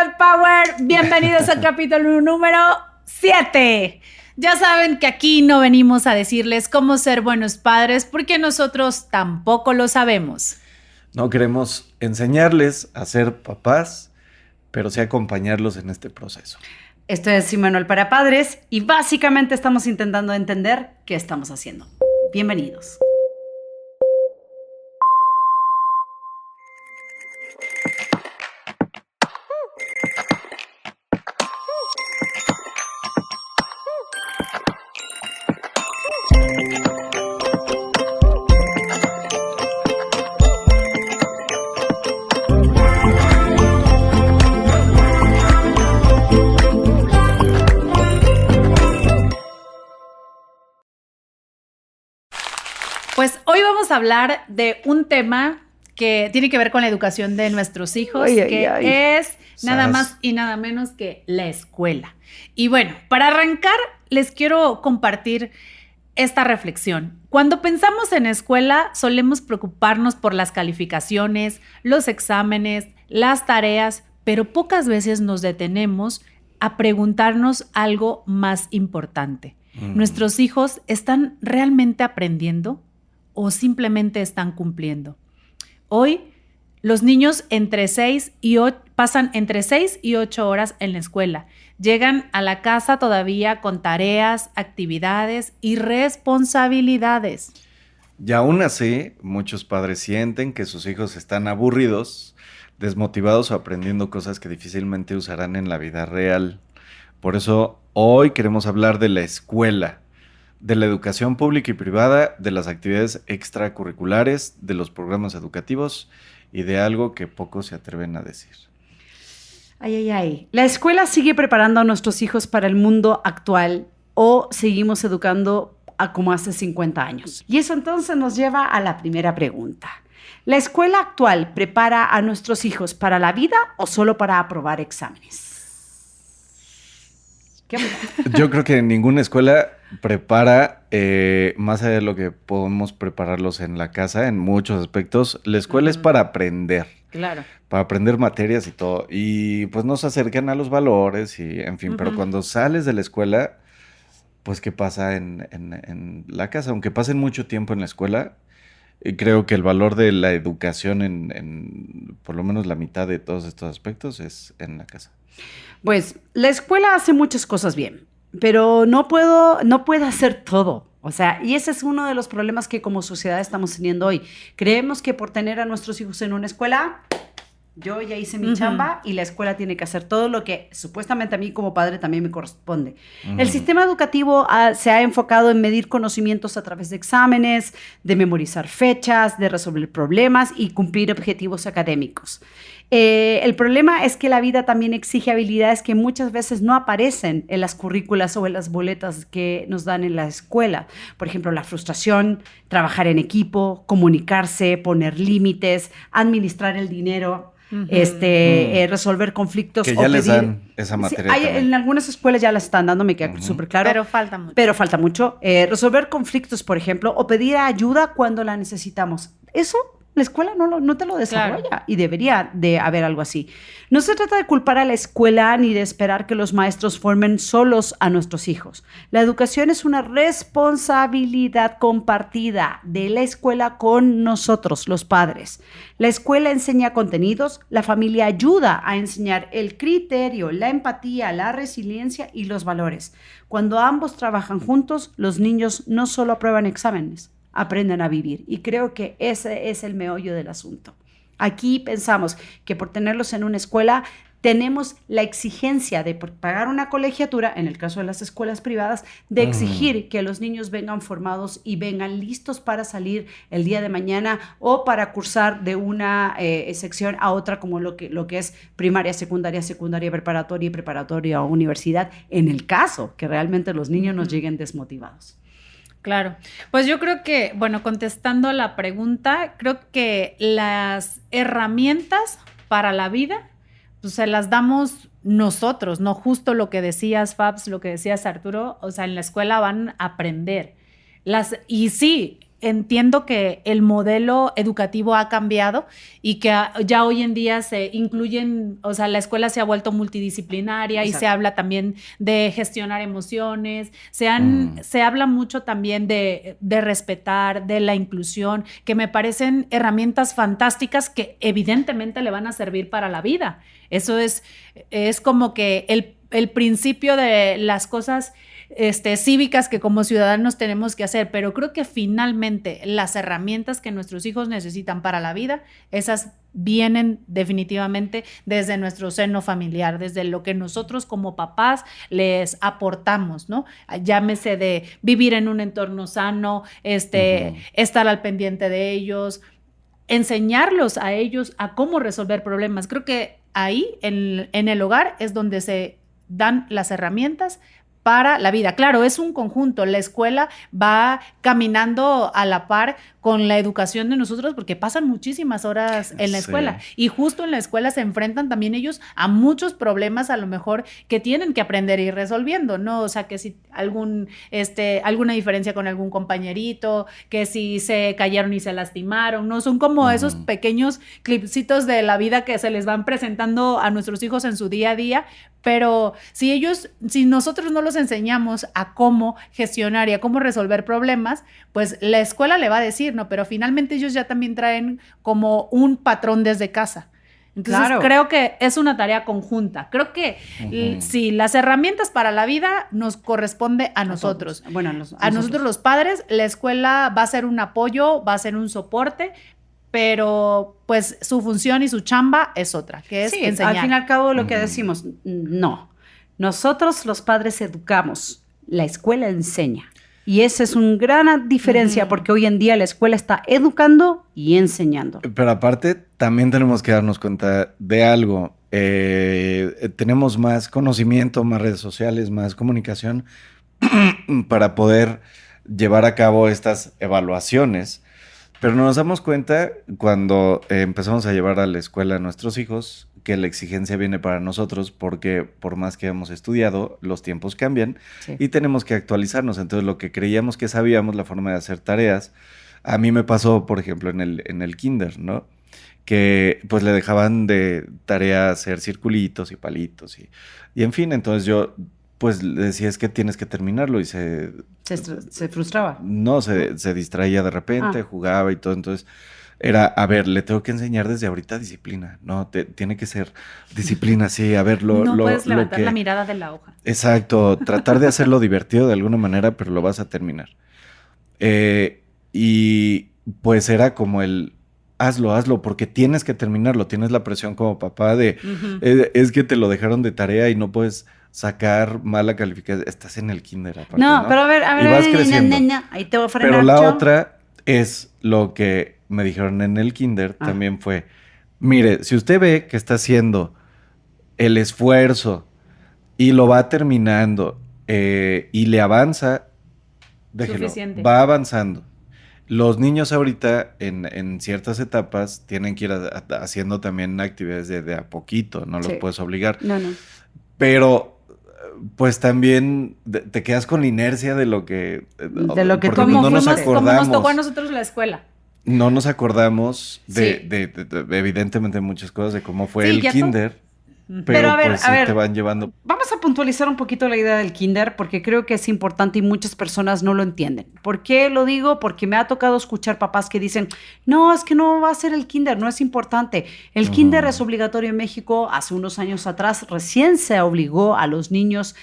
God Power, bienvenidos al capítulo número 7. Ya saben que aquí no venimos a decirles cómo ser buenos padres porque nosotros tampoco lo sabemos. No queremos enseñarles a ser papás, pero sí acompañarlos en este proceso. Esto es Sin Manual para Padres y básicamente estamos intentando entender qué estamos haciendo. Bienvenidos. Pues hoy vamos a hablar de un tema que tiene que ver con la educación de nuestros hijos, es nada más y nada menos que la escuela. Y bueno, para arrancar, les quiero compartir esta reflexión. Cuando pensamos en escuela, solemos preocuparnos por las calificaciones, los exámenes, las tareas, pero pocas veces nos detenemos a preguntarnos algo más importante. ¿Nuestros hijos están realmente aprendiendo o simplemente están cumpliendo? Hoy, los niños pasan entre 6 y 8 horas en la escuela. Llegan a la casa todavía con tareas, actividades y responsabilidades. Y aún así, muchos padres sienten que sus hijos están aburridos, desmotivados o aprendiendo cosas que difícilmente usarán en la vida real. Por eso, hoy queremos hablar de la escuela, de la educación pública y privada, de las actividades extracurriculares, de los programas educativos y de algo que pocos se atreven a decir. ¿La escuela sigue preparando a nuestros hijos para el mundo actual o seguimos educando como hace 50 años? Y eso entonces nos lleva a la primera pregunta. ¿La escuela actual prepara a nuestros hijos para la vida o solo para aprobar exámenes? Yo creo que ninguna escuela prepara, más allá de lo que podemos prepararlos en la casa, en muchos aspectos. La escuela es para aprender. Claro. Para aprender materias y todo. Y pues nos acercan a los valores y en fin. Pero cuando sales de la escuela, pues ¿qué pasa en la casa? Aunque pasen mucho tiempo en la escuela, creo que el valor de la educación en por lo menos la mitad de todos estos aspectos es en la casa. Pues la escuela hace muchas cosas bien, pero no puede hacer todo. O sea, y ese es uno de los problemas que como sociedad estamos teniendo hoy. Creemos que por tener a nuestros hijos en una escuela, yo ya hice mi chamba y la escuela tiene que hacer todo lo que supuestamente a mí como padre también me corresponde. El sistema educativo se ha enfocado en medir conocimientos a través de exámenes, de memorizar fechas, de resolver problemas y cumplir objetivos académicos. El problema es que la vida también exige habilidades que muchas veces no aparecen en las currículas o en las boletas que nos dan en la escuela. Por ejemplo, la frustración, trabajar en equipo, comunicarse, poner límites, administrar el dinero, resolver conflictos. Que ya les dan esa materia. Sí, en algunas escuelas ya la están dando, me queda súper claro. Pero falta mucho. Resolver conflictos, por ejemplo, o pedir ayuda cuando la necesitamos. Eso la escuela no te lo desarrolla, claro. Y debería de haber algo así. No se trata de culpar a la escuela ni de esperar que los maestros formen solos a nuestros hijos. La educación es una responsabilidad compartida de la escuela con nosotros, los padres. La escuela enseña contenidos, la familia ayuda a enseñar el criterio, la empatía, la resiliencia y los valores. Cuando ambos trabajan juntos, los niños no solo aprueban exámenes, aprenden a vivir. Y creo que ese es el meollo del asunto. Aquí pensamos que por tenerlos en una escuela tenemos la exigencia de pagar una colegiatura, en el caso de las escuelas privadas, de exigir que los niños vengan formados y vengan listos para salir el día de mañana o para cursar de una sección a otra, como lo que es primaria, secundaria, preparatoria o universidad, en el caso que realmente los niños nos lleguen desmotivados. Claro, pues yo creo que, bueno, contestando a la pregunta, creo que las herramientas para la vida, pues se las damos nosotros, no justo lo que decías, Fabs, lo que decías, Arturo, o sea, en la escuela van a aprender. Y sí, entiendo que el modelo educativo ha cambiado y que ya hoy en día se incluyen, o sea, la escuela se ha vuelto multidisciplinaria. Exacto. Y se habla también de gestionar emociones, se habla mucho también de respetar, de la inclusión, que me parecen herramientas fantásticas que evidentemente le van a servir para la vida. Eso es como que el principio de las cosas cívicas que como ciudadanos tenemos que hacer, pero creo que finalmente las herramientas que nuestros hijos necesitan para la vida, esas vienen definitivamente desde nuestro seno familiar, desde lo que nosotros como papás les aportamos, ¿no? Llámese de vivir en un entorno sano, estar al pendiente de ellos, enseñarlos a ellos a cómo resolver problemas. Creo que ahí, en el hogar, es donde se dan las herramientas para la vida. Claro, es un conjunto. La escuela va caminando a la par con la educación de nosotros porque pasan muchísimas horas en la escuela. Y justo en la escuela se enfrentan también ellos a muchos problemas a lo mejor que tienen que aprender y ir resolviendo, ¿no? O sea, que si alguna diferencia con algún compañerito, que si se cayeron y se lastimaron, ¿no? Son como esos pequeños clipsitos de la vida que se les van presentando a nuestros hijos en su día a día. Pero si nosotros no los enseñamos a cómo gestionar y a cómo resolver problemas, pues la escuela le va a decir, ¿no? Pero finalmente ellos ya también traen como un patrón desde casa. Entonces, creo que es una tarea conjunta. Creo que sí, las herramientas para la vida nos corresponde a nosotros. Bueno, a nosotros los padres. La escuela va a ser un apoyo, va a ser un soporte, pero pues su función y su chamba es otra, que es enseñar. Al fin y al cabo lo que decimos, no. Nosotros los padres educamos, la escuela enseña. Y esa es una gran diferencia porque hoy en día la escuela está educando y enseñando. Pero aparte también tenemos que darnos cuenta de algo. Tenemos más conocimiento, más redes sociales, más comunicación para poder llevar a cabo estas evaluaciones. Pero nos damos cuenta cuando empezamos a llevar a la escuela a nuestros hijos que la exigencia viene para nosotros porque por más que hemos estudiado, los tiempos cambian y tenemos que actualizarnos. Entonces lo que creíamos que sabíamos, la forma de hacer tareas, a mí me pasó, por ejemplo, en el kinder, ¿no? Que pues le dejaban de tarea hacer circulitos y palitos y en fin, entonces yo pues le decía, es que tienes que terminarlo y se frustraba. No, se distraía de repente, jugaba y todo, entonces era, a ver, le tengo que enseñar desde ahorita disciplina, no, tiene que ser disciplina, sí, a ver, no puedes levantar la mirada de la hoja. Exacto, tratar de hacerlo divertido de alguna manera, pero lo vas a terminar. Y pues era como hazlo, porque tienes que terminarlo, tienes la presión como papá de, es que te lo dejaron de tarea y no puedes sacar mala calificación, estás en el kinder aparte, ¿no? Pero a ver, y vas creciendo. Ahí te voy a frenar. Pero la otra es lo que me dijeron en el kinder, también fue, mire, si usted ve que está haciendo el esfuerzo y lo va terminando y le avanza, déjelo, va avanzando. Los niños ahorita en ciertas etapas tienen que ir haciendo también actividades de a poquito, no los puedes obligar. No. Pero pues también te quedas con la inercia de lo que como nos tocó a nosotros la escuela. No nos acordamos de evidentemente muchas cosas de cómo fue el kinder. Pero a ver, te van llevando. Vamos a puntualizar un poquito la idea del kinder porque creo que es importante y muchas personas no lo entienden. ¿Por qué lo digo? Porque me ha tocado escuchar papás que dicen, no, es que no va a ser el kinder, no es importante. El kinder es obligatorio en México. Hace unos años atrás recién se obligó a los niños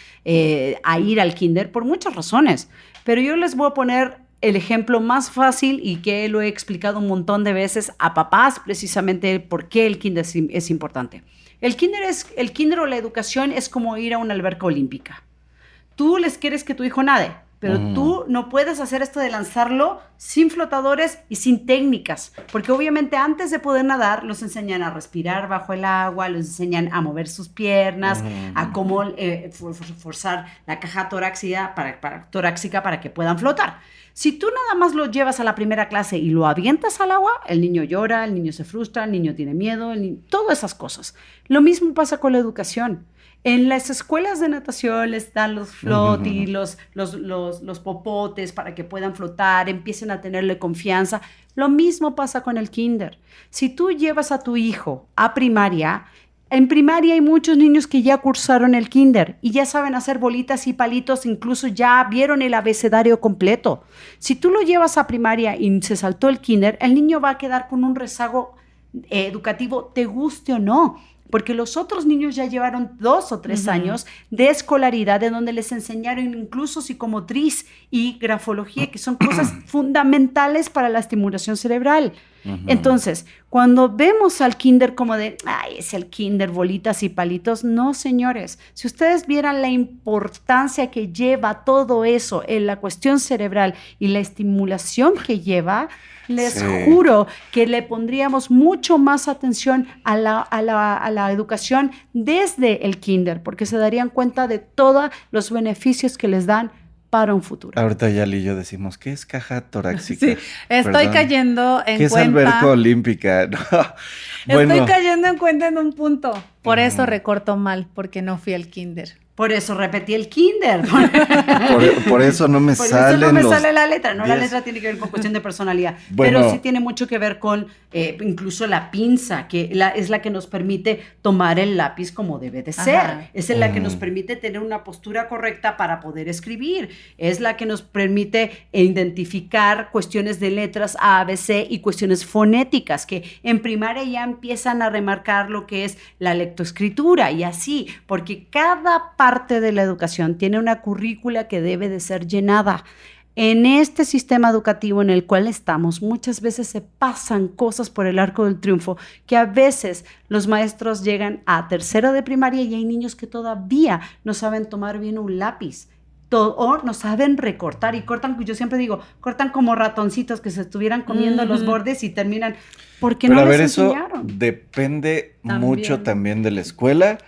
a ir al kinder por muchas razones. Pero yo les voy a poner el ejemplo más fácil y que lo he explicado un montón de veces a papás precisamente por qué el kinder es importante. El kinder o la educación es como ir a una alberca olímpica. Tú les quieres que tu hijo nade, pero tú no puedes hacer esto de lanzarlo sin flotadores y sin técnicas, porque obviamente antes de poder nadar los enseñan a respirar bajo el agua, los enseñan a mover sus piernas, a cómo forzar la caja torácica para que puedan flotar. Si tú nada más lo llevas a la primera clase y lo avientas al agua, el niño llora, el niño se frustra, el niño tiene miedo, todas esas cosas. Lo mismo pasa con la educación. En las escuelas de natación les dan los flotis, los los popotes para que puedan flotar, empiecen a tenerle confianza. Lo mismo pasa con el kinder. Si tú llevas a tu hijo a primaria, en primaria hay muchos niños que ya cursaron el kinder y ya saben hacer bolitas y palitos, incluso ya vieron el abecedario completo. Si tú lo llevas a primaria y se saltó el kinder, el niño va a quedar con un rezago educativo, te guste o no. Porque los otros niños ya llevaron 2 o 3 años de escolaridad en donde les enseñaron incluso psicomotriz y grafología, que son cosas fundamentales para la estimulación cerebral. Entonces, cuando vemos al kinder como de, ay, es el kinder, bolitas y palitos, no, señores. Si ustedes vieran la importancia que lleva todo eso en la cuestión cerebral y la estimulación que lleva, les juro que le pondríamos mucho más atención a la educación desde el kinder, porque se darían cuenta de todos los beneficios que les dan para un futuro. Ahorita ya y yo decimos, ¿qué es caja torácica? Sí, estoy cayendo en cuenta. ¿Qué es alberca olímpica? No. Bueno. Estoy cayendo en cuenta en un punto. Por eso recorto mal, porque no fui al kinder. Por eso repetí el kinder. Por eso no me sale. Por eso no me sale la letra. No, 10. La letra tiene que ver con cuestión de personalidad. Bueno, pero sí tiene mucho que ver con incluso la pinza, que es la que nos permite tomar el lápiz como debe de ser. Ajá. Es la que nos permite tener una postura correcta para poder escribir. Es la que nos permite identificar cuestiones de letras A, B, C y cuestiones fonéticas, que en primaria ya empiezan a remarcar lo que es la lectoescritura y así, porque cada parte de la educación tiene una currícula que debe de ser llenada. En este sistema educativo en el cual estamos, muchas veces se pasan cosas por el arco del triunfo, que a veces los maestros llegan a tercero de primaria y hay niños que todavía no saben tomar bien un lápiz. O no saben recortar y cortan, yo siempre digo, cortan como ratoncitos que se estuvieran comiendo los bordes y terminan, porque no les enseñaron. Eso depende mucho también de la escuela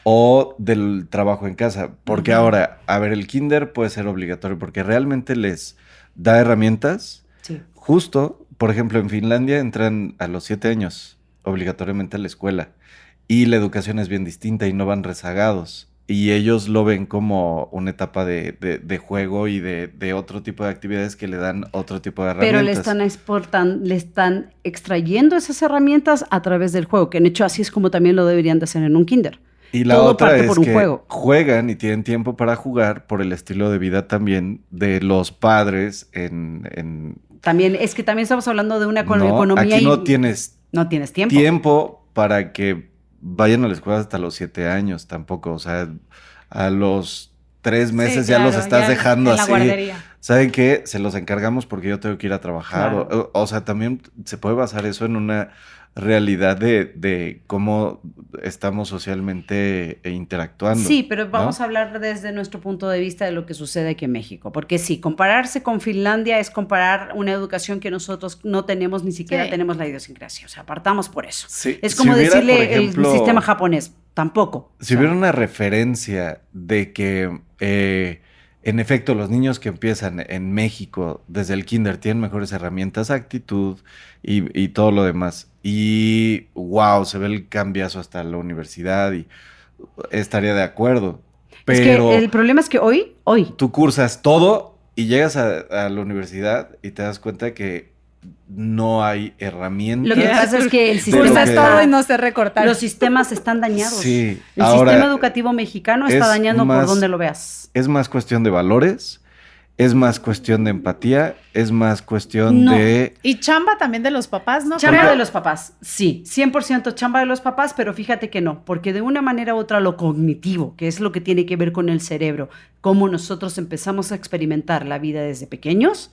o del trabajo en casa, porque ahora, a ver, el kinder puede ser obligatorio porque realmente les da herramientas. Sí. Justo, por ejemplo, en Finlandia entran a los 7 años obligatoriamente a la escuela y la educación es bien distinta y no van rezagados y ellos lo ven como una etapa de juego y de otro tipo de actividades que le dan otro tipo de herramientas. Pero le están extrayendo esas herramientas a través del juego, que en hecho así es como también lo deberían de hacer en un kinder. Y la otra es que juegan y tienen tiempo para jugar por el estilo de vida también de los padres También, es que también estamos hablando de una economía. Aquí no tienes tiempo. Tiempo para que vayan a la escuela hasta los 7 años tampoco. O sea, a los 3 meses ya los estás dejando así. ¿Saben qué? Se los encargamos porque yo tengo que ir a trabajar. Claro. O sea, también se puede basar eso en una realidad de cómo estamos socialmente interactuando. Sí, pero vamos a hablar desde nuestro punto de vista de lo que sucede aquí en México, porque sí, compararse con Finlandia es comparar una educación que nosotros no tenemos, ni siquiera tenemos la idiosincrasia, o sea, apartamos por eso. Sí, es como decirle ejemplo, el sistema japonés, tampoco. Si hubiera una referencia de que en efecto, los niños que empiezan en México desde el kinder tienen mejores herramientas, actitud y todo lo demás. Y wow, se ve el cambiazo hasta la universidad y estaría de acuerdo. Pero es que el problema es que hoy tú cursas todo y llegas a la universidad y te das cuenta que no hay herramientas. Lo que pasa es que el sistema todo y no sé recortar. Los sistemas están dañados. Sí. El sistema educativo mexicano está dañando por donde lo veas. Es más cuestión de valores, es más cuestión de empatía, es más cuestión de... Y chamba también de los papás, ¿no? Chamba de los papás, sí. 100% chamba de los papás, pero fíjate que no. Porque de una manera u otra lo cognitivo, que es lo que tiene que ver con el cerebro, cómo nosotros empezamos a experimentar la vida desde pequeños,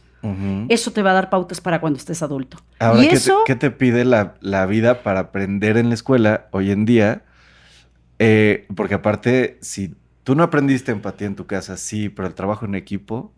eso te va a dar pautas para cuando estés adulto. Ahora, ¿qué te pide la vida para aprender en la escuela hoy en día? Porque aparte, si tú no aprendiste empatía en tu casa, sí, pero el trabajo en equipo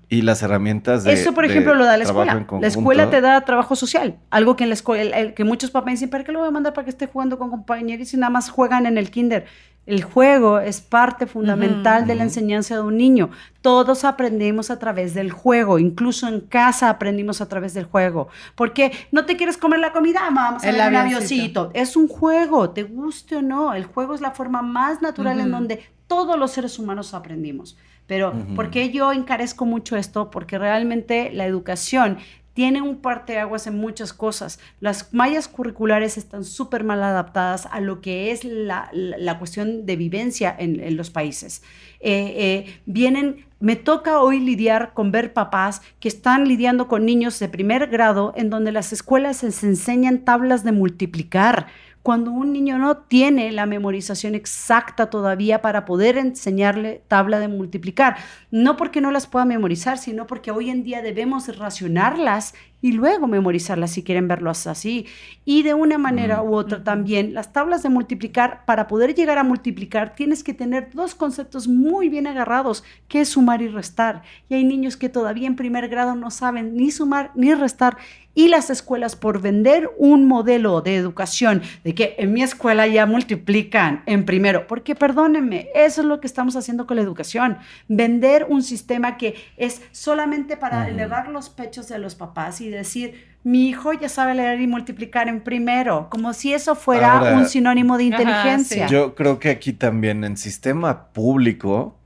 y las herramientas de eso, por ejemplo, lo da la escuela. La escuela te da trabajo social. Algo que en la escuela, que muchos papás dicen, ¿para qué lo voy a mandar para que esté jugando con compañeros y nada más juegan en el kinder? El juego es parte fundamental de la enseñanza de un niño. Todos aprendemos a través del juego. Incluso en casa aprendimos a través del juego. Porque no te quieres comer la comida, vamos a ver un avioncito. Es un juego, te guste o no. El juego es la forma más natural en donde todos los seres humanos aprendimos. Pero ¿por qué yo encarezco mucho esto? Porque realmente la educación tiene un parteaguas en muchas cosas. Las mallas curriculares están súper mal adaptadas a lo que es la cuestión de vivencia en los países. Me toca hoy lidiar con ver papás que están lidiando con niños de primer grado en donde las escuelas se enseñan tablas de multiplicar, cuando un niño no tiene la memorización exacta todavía para poder enseñarle tabla de multiplicar. No porque no las pueda memorizar, sino porque hoy en día debemos racionarlas y luego memorizarlas si quieren verlos así. Y de una manera u otra también, las tablas de multiplicar, para poder llegar a multiplicar, tienes que tener dos conceptos muy bien agarrados, que es sumar y restar. Y hay niños que todavía en primer grado no saben ni sumar ni restar. Y las escuelas, por vender un modelo de educación de que en mi escuela ya multiplican en primero, porque perdónenme, eso es lo que estamos haciendo con la educación, vender un sistema que es solamente para elevar los pechos de los papás y decir, mi hijo ya sabe leer y multiplicar en primero, como si eso fuera un sinónimo de inteligencia. Sí. Yo creo que aquí también en sistema público,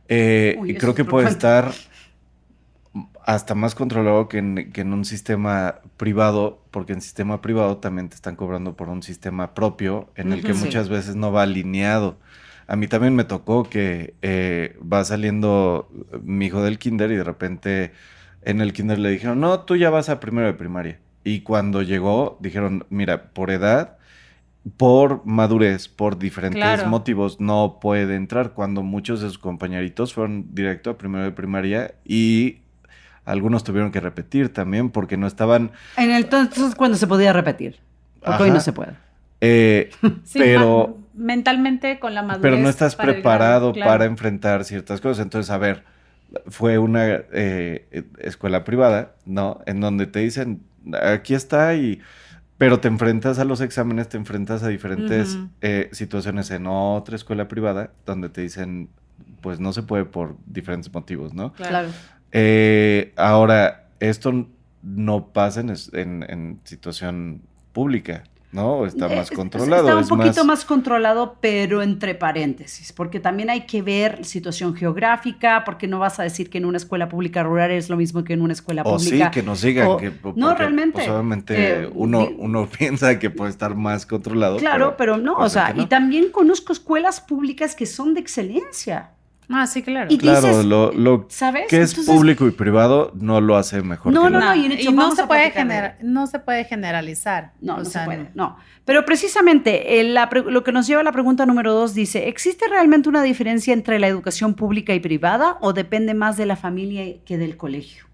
creo que puede estar hasta más controlado que en un sistema privado, porque en sistema privado también te están cobrando por un sistema propio en el que muchas veces no va alineado. A mí también me tocó que va saliendo mi hijo del kinder y de repente en el kinder le dijeron, no, tú ya vas a primero de primaria. Y cuando llegó, dijeron, mira, por edad, por madurez, por diferentes motivos, no puede entrar. Cuando muchos de sus compañeritos fueron directo a primero de primaria y algunos tuvieron que repetir también porque no estaban... Entonces, ¿cuándo se podía repetir? Porque hoy no se puede. Sí, pero mentalmente con la madurez. Pero no estás preparado para enfrentar ciertas cosas. Entonces, a ver, fue una escuela privada, ¿no? En donde te dicen, aquí está, pero te enfrentas a los exámenes, te enfrentas a diferentes situaciones en otra escuela privada donde te dicen, pues no se puede por diferentes motivos, ¿no? Claro. Ahora, esto no pasa en situación pública, ¿no? Está más controlado. Está un poquito más controlado, pero entre paréntesis, porque también hay que ver situación geográfica, porque no vas a decir que en una escuela pública rural es lo mismo que en una escuela pública. O sí, que nos digan. No, realmente. Pues, obviamente uno piensa que puede estar más controlado. Claro, pero no, o sea, y también conozco escuelas públicas que son de excelencia. Ah, sí, claro. Y claro, dices, lo ¿sabes? que es público y privado no lo hace mejor. No, y no se puede generalizar. No se puede. No. Pero precisamente lo que nos lleva a la pregunta número 2 dice, ¿existe realmente una diferencia entre la educación pública y privada o depende más de la familia que del colegio?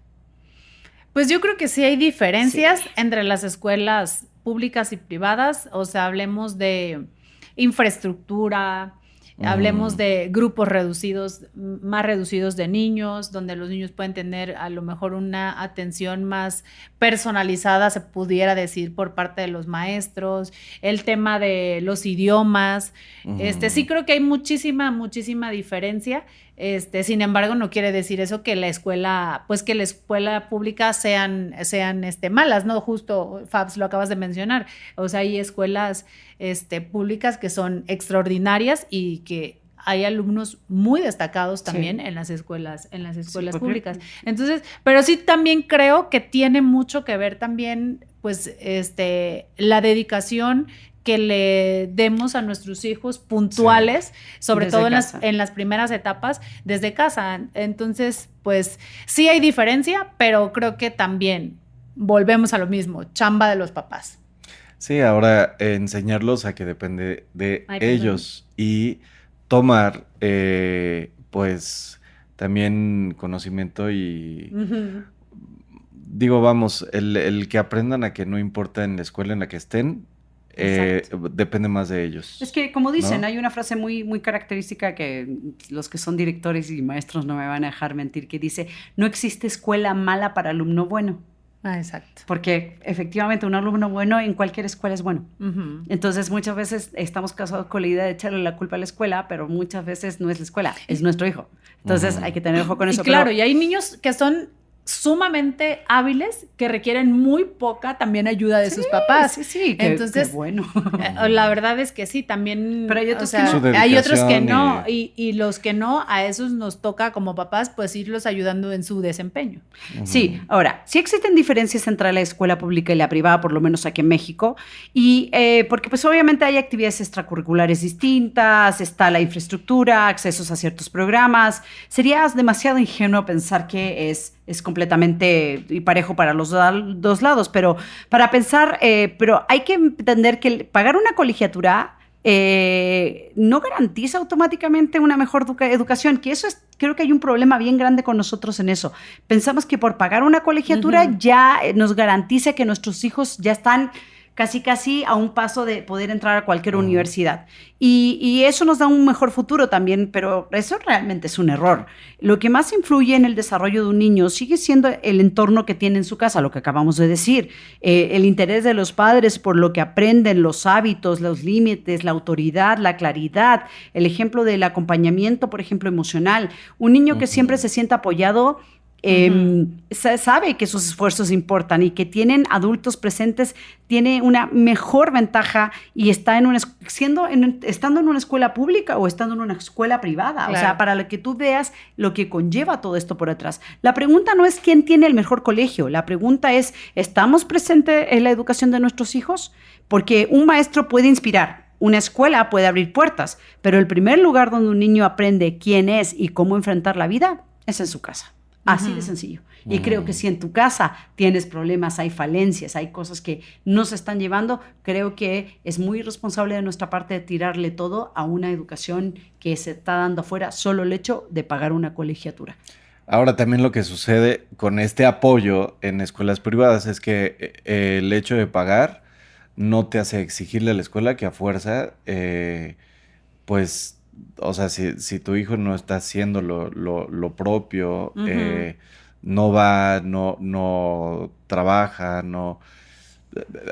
Pues yo creo que sí hay diferencias entre las escuelas públicas y privadas. O sea, hablemos de infraestructura, hablemos de grupos reducidos, más reducidos de niños, donde los niños pueden tener a lo mejor una atención más personalizada, se pudiera decir, por parte de los maestros. El tema de los idiomas, sí creo que hay muchísima diferencia. Sin embargo, no quiere decir eso que la escuela pública sean malas, ¿no? Justo, Fabs, lo acabas de mencionar. O sea, hay escuelas públicas que son extraordinarias y que hay alumnos muy destacados también en las escuelas públicas. Entonces, pero sí también creo que tiene mucho que ver también, pues, la dedicación que le demos a nuestros hijos puntuales, sobre todo en las primeras etapas, desde casa. Entonces, pues, sí hay diferencia, pero creo que también volvemos a lo mismo, chamba de los papás. Sí, ahora enseñarlos a que depende de ellos y tomar, pues, también conocimiento y... Digo, vamos, el que aprendan a que no importa en la escuela en la que estén, depende más de ellos. Es que, como dicen, ¿no? hay una frase muy, muy característica que los que son directores y maestros no me van a dejar mentir, que dice, no existe escuela mala para alumno bueno. Ah, exacto. Porque efectivamente un alumno bueno en cualquier escuela es bueno. Entonces muchas veces estamos casados con la idea de echarle la culpa a la escuela, pero muchas veces no es la escuela, es nuestro hijo. Entonces hay que tener ojo con eso. Y claro, y hay niños que son sumamente hábiles que requieren muy poca también ayuda de sus papás. Sí, entonces, qué bueno. La verdad es que sí, también. Pero hay otros que no. Hay otros que no. Y los que no, a esos nos toca como papás, pues irlos ayudando en su desempeño. Sí, ahora, sí existen diferencias entre la escuela pública y la privada, por lo menos aquí en México, y porque pues obviamente hay actividades extracurriculares distintas, está la infraestructura, accesos a ciertos programas. Sería demasiado ingenuo pensar que es completamente parejo para los dos lados, pero para pensar, pero hay que entender que pagar una colegiatura no garantiza automáticamente una mejor educación, que eso es, creo que hay un problema bien grande con nosotros en eso. Pensamos que por pagar una colegiatura ya nos garantiza que nuestros hijos ya están casi a un paso de poder entrar a cualquier universidad. Y eso nos da un mejor futuro también, pero eso realmente es un error. Lo que más influye en el desarrollo de un niño sigue siendo el entorno que tiene en su casa, lo que acabamos de decir, el interés de los padres por lo que aprenden, los hábitos, los límites, la autoridad, la claridad, el ejemplo del acompañamiento, por ejemplo, emocional. Un niño que siempre se sienta apoyado sabe que sus esfuerzos importan y que tienen adultos presentes, tiene una mejor ventaja y está estando en una escuela pública o estando en una escuela privada. Claro. O sea, para que tú veas lo que conlleva todo esto por atrás. La pregunta no es quién tiene el mejor colegio, la pregunta es, ¿estamos presentes en la educación de nuestros hijos? Porque un maestro puede inspirar. Una escuela puede abrir puertas, pero el primer lugar donde un niño aprende quién es y cómo enfrentar la vida es en su casa. Así de sencillo. Y creo que si en tu casa tienes problemas, hay falencias, hay cosas que no se están llevando, creo que es muy irresponsable de nuestra parte de tirarle todo a una educación que se está dando afuera, solo el hecho de pagar una colegiatura. Ahora también lo que sucede con este apoyo en escuelas privadas es que el hecho de pagar no te hace exigirle a la escuela que a fuerza, pues... O sea, si tu hijo no está haciendo lo propio, no va, no trabaja,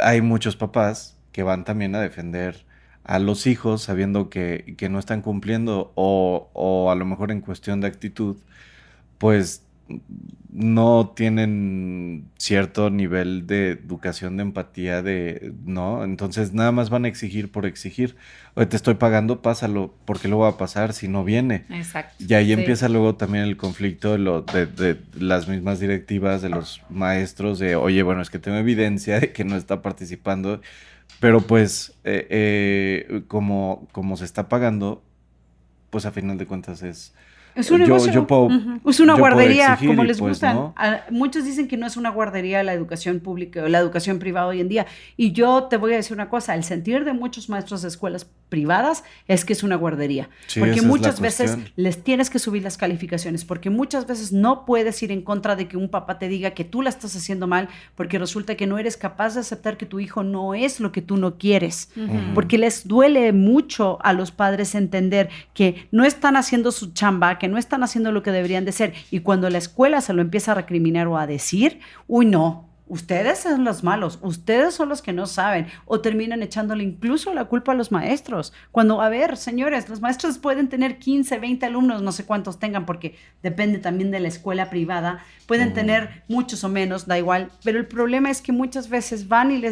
hay muchos papás que van también a defender a los hijos sabiendo que no están cumpliendo o a lo mejor en cuestión de actitud, pues no tienen cierto nivel de educación, de empatía, ¿no? Entonces nada más van a exigir por exigir. Oye, te estoy pagando, pásalo, porque lo va a pasar si no viene. Exacto. Y ahí empieza luego también el conflicto de las mismas directivas, de los maestros, de, oye, bueno, es que tengo evidencia de que no está participando, pero pues como se está pagando, pues a final de cuentas es un negocio. Es una guardería, como les pues, gusta. ¿no? Muchos dicen que no es una guardería la educación pública o la educación privada hoy en día. Y yo te voy a decir una cosa, el sentir de muchos maestros de escuelas privadas es que es una guardería. Sí, porque muchas veces les tienes que subir las calificaciones, porque muchas veces no puedes ir en contra de que un papá te diga que tú la estás haciendo mal, porque resulta que no eres capaz de aceptar que tu hijo no es lo que tú no quieres. Porque les duele mucho a los padres entender que no están haciendo su chamba, que no están haciendo lo que deberían de ser. Y cuando la escuela se lo empieza a recriminar o a decir, uy, no, ustedes son los malos, ustedes son los que no saben, o terminan echándole incluso la culpa a los maestros. Cuando, a ver, señores, los maestros pueden tener 15, 20 alumnos, no sé cuántos tengan, porque depende también de la escuela privada, pueden tener muchos o menos, da igual, pero el problema es que muchas veces van y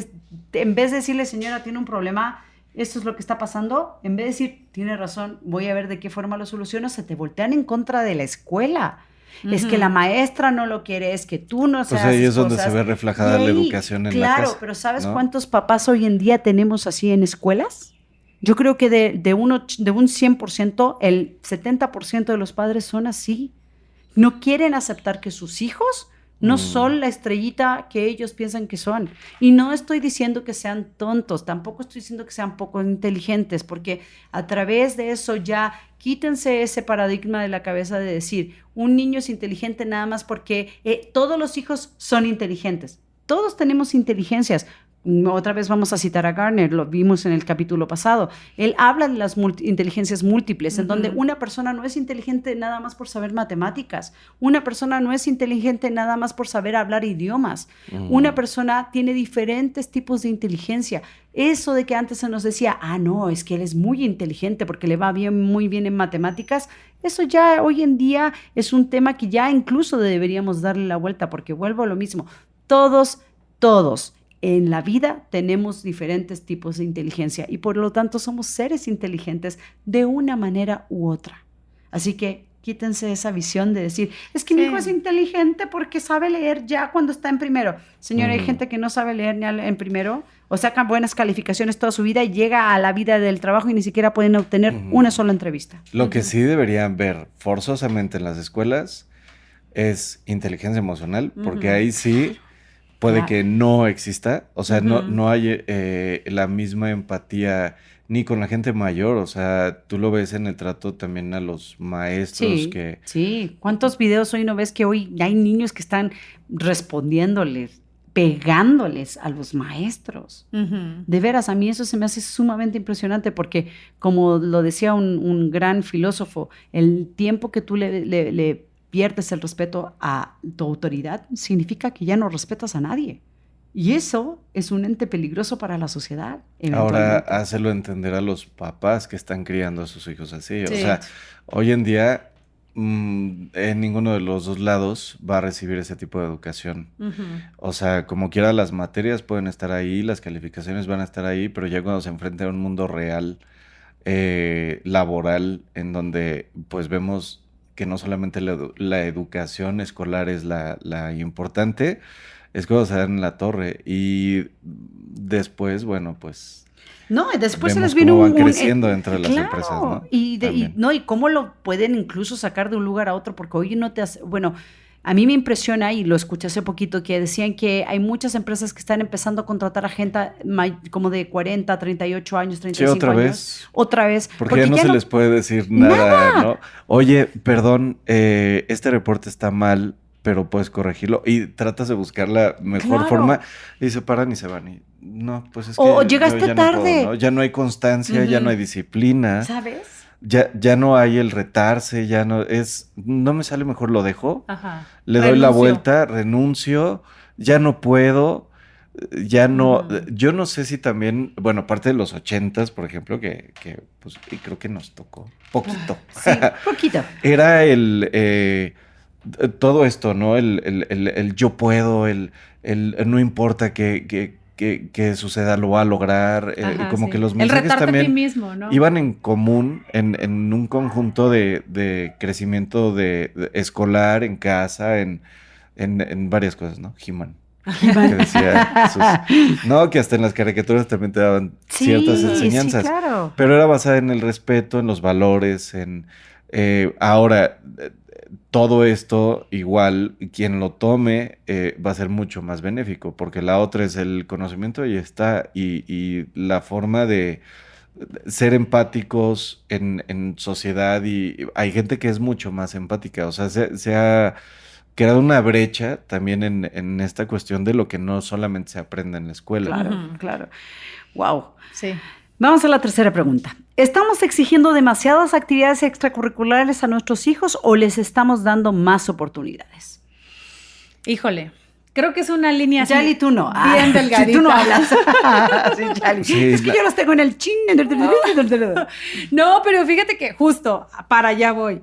en vez de decirle, señora, tiene un problema, esto es lo que está pasando, en vez de decir, tiene razón, voy a ver de qué forma lo soluciono, se te voltean en contra de la escuela. Es que la maestra no lo quiere, es que tú no sabes. Pues ahí es donde se ve reflejada la educación en la casa. Claro, pero ¿sabes cuántos papás hoy en día tenemos así en escuelas? Yo creo que de un 100%, el 70% de los padres son así. No quieren aceptar que sus hijos no son la estrellita que ellos piensan que son. Y no estoy diciendo que sean tontos, tampoco estoy diciendo que sean poco inteligentes, porque a través de eso ya quítense ese paradigma de la cabeza de decir, un niño es inteligente nada más porque todos los hijos son inteligentes. Todos tenemos inteligencias. Otra vez vamos a citar a Garner, lo vimos en el capítulo pasado. Él habla de las inteligencias múltiples, en donde una persona no es inteligente nada más por saber matemáticas, una persona no es inteligente nada más por saber hablar idiomas, una persona tiene diferentes tipos de inteligencia. Eso de que antes se nos decía, no, es que él es muy inteligente porque le va bien, muy bien en matemáticas, eso ya hoy en día es un tema que ya incluso deberíamos darle la vuelta, porque vuelvo a lo mismo, todos en la vida tenemos diferentes tipos de inteligencia y por lo tanto somos seres inteligentes de una manera u otra. Así que quítense esa visión de decir, es que mi hijo es inteligente porque sabe leer ya cuando está en primero. Señora, hay gente que no sabe leer ni en primero o saca buenas calificaciones toda su vida y llega a la vida del trabajo y ni siquiera pueden obtener una sola entrevista. Lo que sí deberían ver forzosamente en las escuelas es inteligencia emocional, porque ahí sí puede que no exista, o sea, no hay la misma empatía ni con la gente mayor, o sea, tú lo ves en el trato también a los maestros que... Sí, ¿cuántos videos hoy no ves que hoy hay niños que están respondiéndoles, pegándoles a los maestros? De veras, a mí eso se me hace sumamente impresionante porque, como lo decía un gran filósofo, el tiempo que tú le pierdes el respeto a tu autoridad, significa que ya no respetas a nadie. Y eso es un ente peligroso para la sociedad. Ahora, hácelo entender a los papás que están criando a sus hijos así. O sea, hoy en día, en ninguno de los dos lados va a recibir ese tipo de educación. O sea, como quiera, las materias pueden estar ahí, las calificaciones van a estar ahí, pero ya cuando se enfrenta a un mundo real, laboral, en donde pues vemos que no solamente la educación escolar es la importante, es cuando se dan en la torre. Y después, bueno, pues... No, después se vemos les viene cómo van creciendo dentro de las empresas, ¿no? Y cómo lo pueden incluso sacar de un lugar a otro, porque hoy no te hace... Bueno, a mí me impresiona, y lo escuché hace poquito, que decían que hay muchas empresas que están empezando a contratar a gente como de 40, 38 años, 35 otra años. Vez. Otra vez. Porque ya no se les puede decir nada, ¿no? Oye, perdón, este reporte está mal, pero puedes corregirlo. Y tratas de buscar la mejor forma. Y se paran y se van. Y no, pues es que o llegaste ya tarde. No puedo, ¿no? Ya no hay constancia, ya no hay disciplina. ¿Sabes? Ya no hay el retarse, ya no es, no me sale mejor, lo dejo, le doy Renuncio. la vuelta, renuncio, ya no puedo, ya no, yo no sé si también, bueno, aparte de los 80s, por ejemplo, que pues y creo que nos tocó poquito. Sí, poquito. Era todo esto, ¿no? El yo puedo, el no importa que suceda, lo va a lograr. Como que los mensajes también a ti mismo, ¿no? iban en común en un conjunto de crecimiento de escolar, en casa, en varias cosas, ¿no? He-Man. Que decía no, que hasta en las caricaturas también te daban ciertas enseñanzas. Sí, claro. Pero era basada en el respeto, en los valores, ahora... todo esto, igual, quien lo tome va a ser mucho más benéfico, porque la otra es el conocimiento y está, y la forma de ser empáticos en sociedad, y hay gente que es mucho más empática, o sea, se ha creado una brecha también en esta cuestión de lo que no solamente se aprende en la escuela. Claro, claro. Wow. Sí. Vamos a la tercera pregunta. ¿Estamos exigiendo demasiadas actividades extracurriculares a nuestros hijos o les estamos dando más oportunidades? Híjole, creo que es una línea así. Yali, tú no. Bien delgadita. Si tú no hablas. Sí, Yali. Sí, es que yo los tengo en el chin. No, pero fíjate que justo para allá voy.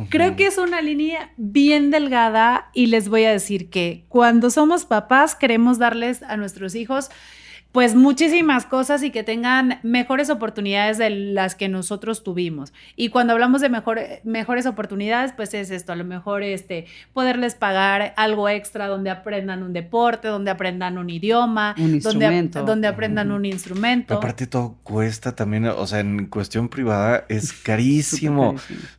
Creo que es una línea bien delgada y les voy a decir que cuando somos papás queremos darles a nuestros hijos pues muchísimas cosas y que tengan mejores oportunidades de las que nosotros tuvimos. Y cuando hablamos de mejores oportunidades, pues es esto, a lo mejor poderles pagar algo extra donde aprendan un deporte, donde aprendan un idioma, donde aprendan un instrumento. Aparte todo cuesta también, o sea, en cuestión privada es carísimo.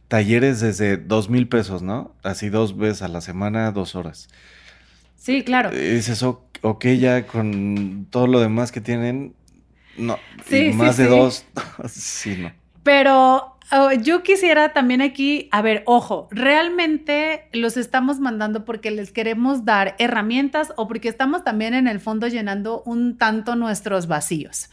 Talleres desde 2,000 pesos, ¿no? Así 2 veces a la semana, 2 horas. Sí, claro. Es eso, ok, ya con todo lo demás que tienen, no. Sí, y más sí, de sí. 2, sí, no. Pero Yo quisiera también aquí, a ver, ojo, realmente los estamos mandando porque les queremos dar herramientas o porque estamos también en el fondo llenando un tanto nuestros vacíos.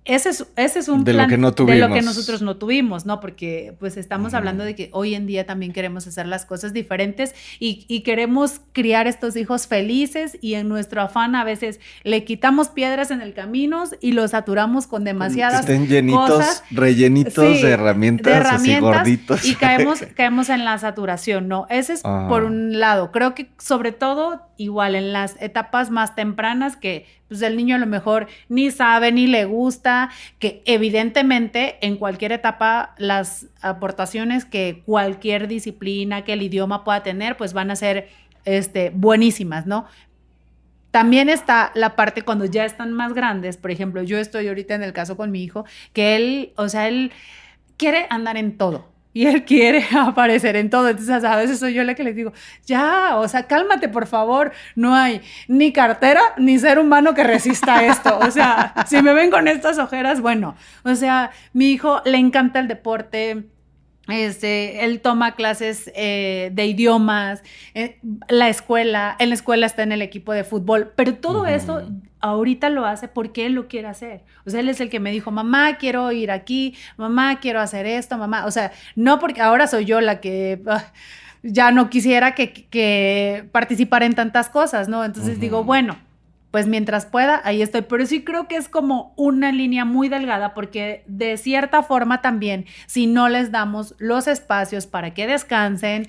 Ese es un de plan lo que no tuvimos. de lo que nosotros no tuvimos, ¿no? Porque pues estamos hablando de que hoy en día también queremos hacer las cosas diferentes y queremos criar estos hijos felices y en nuestro afán a veces le quitamos piedras en el camino y los saturamos con demasiadas que estén llenitos, cosas. rellenitos Sí, de herramientas así gorditos. y caemos en la saturación, ¿no? Ese es por un lado. Creo que sobre todo igual en las etapas más tempranas que pues el niño a lo mejor ni sabe ni le gusta, que evidentemente en cualquier etapa las aportaciones que cualquier disciplina, que el idioma pueda tener, pues van a ser buenísimas, ¿no? También está la parte cuando ya están más grandes, por ejemplo, yo estoy ahorita en el caso con mi hijo, que él quiere andar en todo. Y él quiere aparecer en todo. Entonces, a veces soy yo la que les digo, ya, o sea, cálmate, por favor. No hay ni cartera ni ser humano que resista esto. O sea, si me ven con estas ojeras, bueno. O sea, mi hijo le encanta el deporte. Él toma clases de idiomas, en la escuela está en el equipo de fútbol, pero todo eso ahorita lo hace porque él lo quiere hacer. O sea, él es el que me dijo, mamá, quiero ir aquí, mamá, quiero hacer esto, mamá. O sea, no porque ahora soy yo la que ya no quisiera que participara en tantas cosas, ¿no? Entonces digo, bueno, pues mientras pueda, ahí estoy. Pero sí creo que es como una línea muy delgada porque de cierta forma también, si no les damos los espacios para que descansen,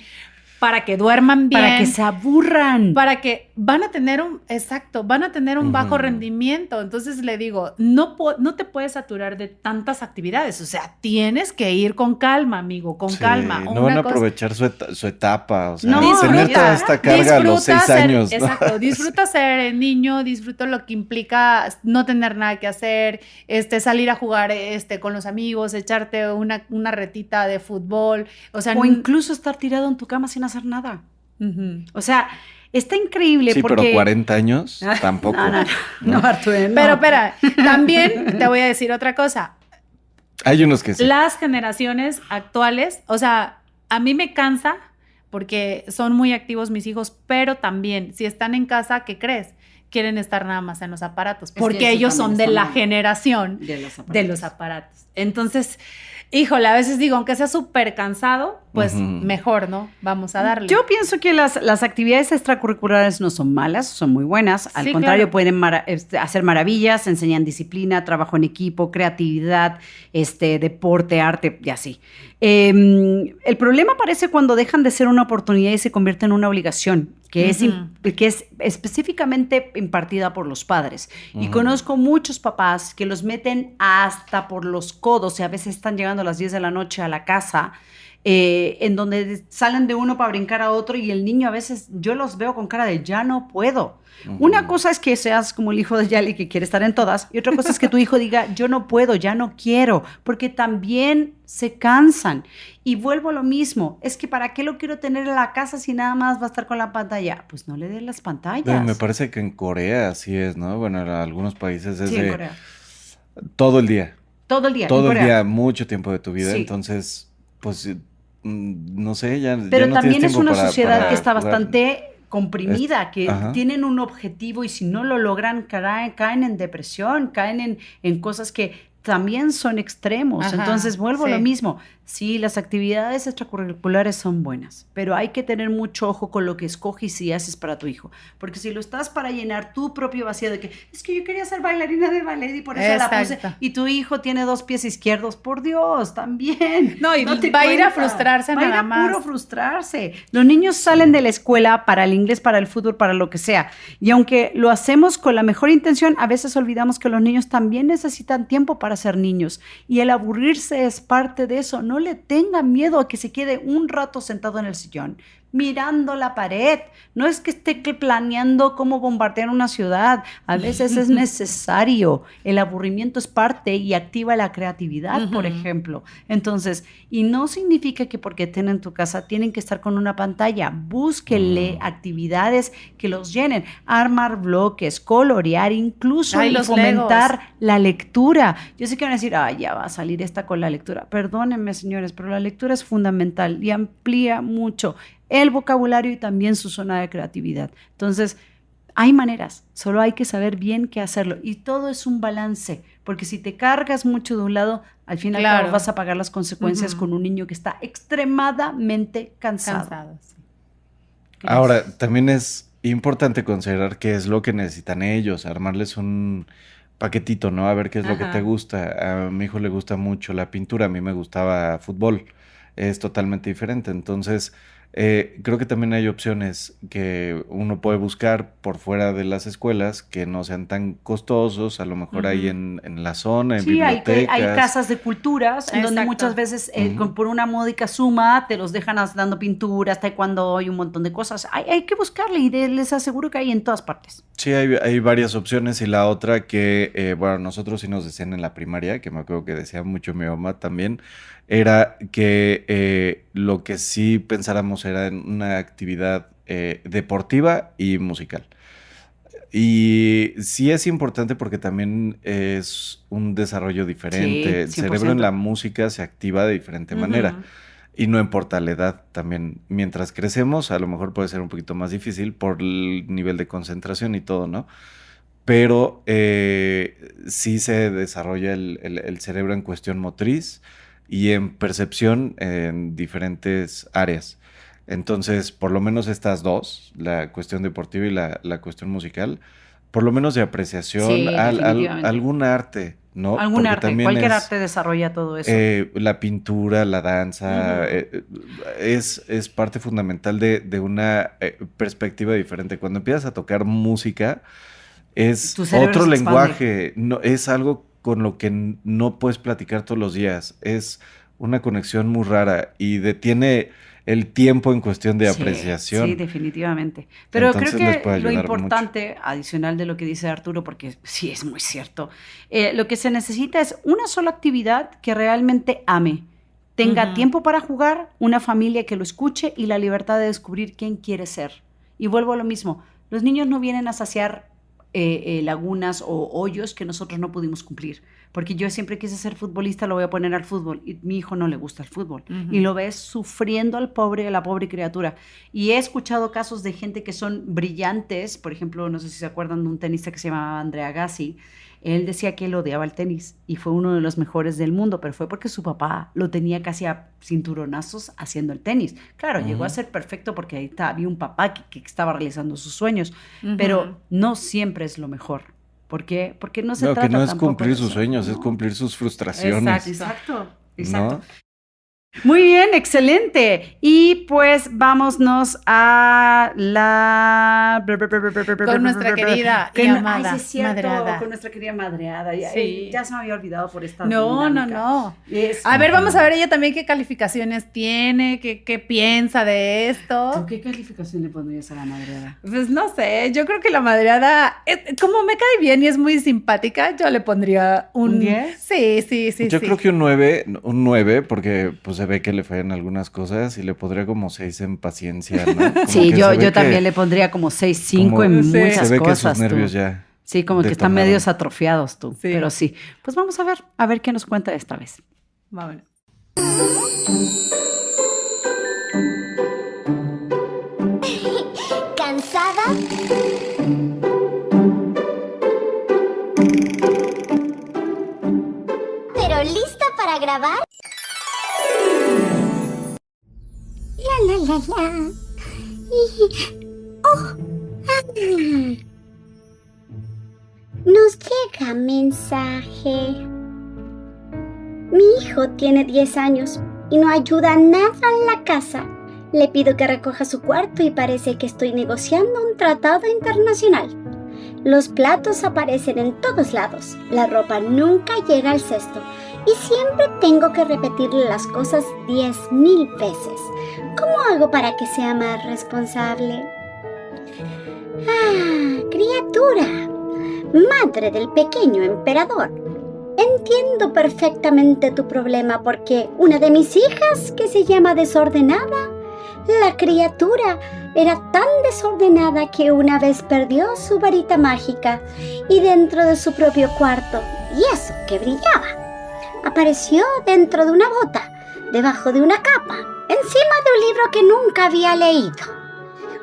para que duerman bien. Para que se aburran. Para que van a tener un bajo rendimiento. Entonces le digo, no te puedes saturar de tantas actividades. O sea, tienes que ir con calma, amigo, con calma. No van a aprovechar su etapa. O sea, no, tener toda esta carga a los 6 años. ¿no? Exacto, disfruta ser niño, disfruta lo que implica no tener nada que hacer, salir a jugar con los amigos, echarte una retita de fútbol. O incluso estar tirado en tu cama sin hacer nada. O sea, está increíble porque... Sí, pero 40 años tampoco. No, Arturo, no. Pero espera, también te voy a decir otra cosa. Hay unos que sí. Las generaciones actuales, o sea, a mí me cansa porque son muy activos mis hijos, pero también, si están en casa, ¿qué crees? Quieren estar nada más en los aparatos, porque ellos son de la generación de los aparatos. Entonces, híjole, a veces digo, aunque sea súper cansado, pues mejor, ¿no? Vamos a darle. Yo pienso que las actividades extracurriculares no son malas, son muy buenas. Al contrario, pueden hacer maravillas, enseñan disciplina, trabajo en equipo, creatividad, deporte, arte y así. El problema aparece cuando dejan de ser una oportunidad y se convierten en una obligación, que es específicamente impartida por los padres. Y conozco muchos papás que los meten hasta por los codos y a veces están llegando a las 10 de la noche a la casa, en donde salen de uno para brincar a otro y el niño a veces yo los veo con cara de ya no puedo. Una cosa es que seas como el hijo de Yali que quiere estar en todas y otra cosa es que tu hijo diga yo no puedo, ya no quiero, porque también se cansan. Y vuelvo a lo mismo, es que ¿para qué lo quiero tener en la casa si nada más va a estar con la pantalla? Pues no le den las pantallas. Pero me parece que en Corea así es, ¿no? Bueno, en algunos países es en Corea. Todo el día. Todo el día. Todo el día, mucho tiempo de tu vida, sí. Entonces, pues, no sé, ya pero no también tienes es una tiempo sociedad que está jugar. bastante comprimida, que tienen un objetivo y si no lo logran caen en depresión, caen en cosas que también son extremos. Entonces vuelvo a lo mismo. Sí, las actividades extracurriculares son buenas, pero hay que tener mucho ojo con lo que escoges y haces para tu hijo. Porque si lo estás para llenar tu propio vacío de que es que yo quería ser bailarina de ballet y por eso la puse, y tu hijo tiene 2 pies izquierdos, por Dios, también. No, y va a ir a frustrarse nada más. Va a ir a puro frustrarse. Los niños salen de la escuela para el inglés, para el fútbol, para lo que sea. Y aunque lo hacemos con la mejor intención, a veces olvidamos que los niños también necesitan tiempo para ser niños. Y el aburrirse es parte de eso. No le tengan miedo a que se quede un rato sentado en el sillón. mirando la pared. No es que esté planeando cómo bombardear una ciudad. A veces es necesario. El aburrimiento es parte y activa la creatividad, por ejemplo. Entonces, y no significa que porque estén en tu casa tienen que estar con una pantalla. Búsquenle actividades que los llenen. Armar bloques, colorear, incluso fomentar la lectura. Yo sé que van a decir, ya va a salir esta con la lectura. Perdónenme, señores, pero la lectura es fundamental y amplía mucho el vocabulario y también su zona de creatividad. Entonces, hay maneras, solo hay que saber bien qué hacerlo. Y todo es un balance, porque si te cargas mucho de un lado, al final vas a pagar las consecuencias con un niño que está extremadamente cansado. Sí. Ahora, también es importante considerar qué es lo que necesitan ellos, armarles un paquetito, ¿no? A ver qué es lo que te gusta. A mi hijo le gusta mucho la pintura, a mí me gustaba fútbol. Es totalmente diferente. Entonces, creo que también hay opciones que uno puede buscar por fuera de las escuelas que no sean tan costosos, a lo mejor hay en la zona, en bibliotecas. Hay casas de culturas en donde muchas veces por una módica suma te los dejan dando pinturas, taekwondo y un montón de cosas. Hay que buscarle y les aseguro que hay en todas partes. Sí, hay varias opciones y la otra que, nosotros sí nos decían en la primaria, que me acuerdo que decía mucho mi mamá también, era que lo que sí pensáramos era en una actividad deportiva y musical. Y sí es importante porque también es un desarrollo diferente. El cerebro en la música se activa de diferente manera. Y no importa la edad también. Mientras crecemos, a lo mejor puede ser un poquito más difícil por el nivel de concentración y todo, ¿no? Pero sí se desarrolla el cerebro en cuestión motriz y en percepción en diferentes áreas. Entonces, por lo menos estas dos, la cuestión deportiva y la cuestión musical, por lo menos de apreciación, algún arte, ¿no? Algún arte, cualquier arte desarrolla todo eso. La pintura, la danza, es parte fundamental de una perspectiva diferente. Cuando empiezas a tocar música, es otro lenguaje, no, es algo con lo que no puedes platicar todos los días. Es una conexión muy rara y detiene el tiempo en cuestión de apreciación. Sí, definitivamente. Pero entonces creo que lo importante, mucho. Adicional de lo que dice Arturo, porque sí es muy cierto, lo que se necesita es una sola actividad que realmente ame, tenga tiempo para jugar, una familia que lo escuche y la libertad de descubrir quién quiere ser. Y vuelvo a lo mismo, los niños no vienen a saciar lagunas o hoyos que nosotros no pudimos cumplir. Porque yo siempre quise ser futbolista, lo voy a poner al fútbol. Y mi hijo no le gusta el fútbol. Y lo ves sufriendo a la pobre criatura. Y he escuchado casos de gente que son brillantes. Por ejemplo, no sé si se acuerdan de un tenista que se llamaba Andrea Agassi. Él decía que él odiaba el tenis y fue uno de los mejores del mundo, pero fue porque su papá lo tenía casi a cinturonazos haciendo el tenis. Claro, llegó a ser perfecto porque ahí había un papá que estaba realizando sus sueños, pero no siempre es lo mejor. ¿Por qué? Porque no se trata que no es tampoco cumplir sus eso, sueños, ¿no? es cumplir sus frustraciones. Exacto. ¿No? Muy bien, excelente. Y pues vámonos a la... Con nuestra querida y amada madreada. Con nuestra querida madreada. Ya se me había olvidado por esta dinámica. No. A ver, vamos a ver ella también qué calificaciones tiene, qué piensa de esto. ¿Tú qué calificación le pondrías a la madreada? Pues no sé, yo creo que la madreada, como me cae bien y es muy simpática, yo le pondría un 10. Sí. Yo creo que un 9, porque pues se ve que le fallan algunas cosas y le pondría como 6 en paciencia, ¿no? Sí, yo también le pondría como 6.5 en muchas cosas. Se ve que sus nervios ya. Sí, como que están medios atrofiados tú. Sí. Pero sí. Pues vamos a ver qué nos cuenta esta vez. Vámonos. ¿Cansada? ¿Pero lista para grabar? La. Nos llega mensaje. Mi hijo tiene 10 años y no ayuda nada en la casa. Le pido que recoja su cuarto y parece que estoy negociando un tratado internacional. Los platos aparecen en todos lados. La ropa nunca llega al cesto. y siempre tengo que repetirle las cosas 10,000 veces. ¿Cómo hago para que sea más responsable? Criatura, madre del pequeño emperador, entiendo perfectamente tu problema porque una de mis hijas, que se llama desordenada, la criatura era tan desordenada que una vez perdió su varita mágica y dentro de su propio cuarto, y eso que brillaba, apareció dentro de una bota, debajo de una capa, encima de un libro que nunca había leído.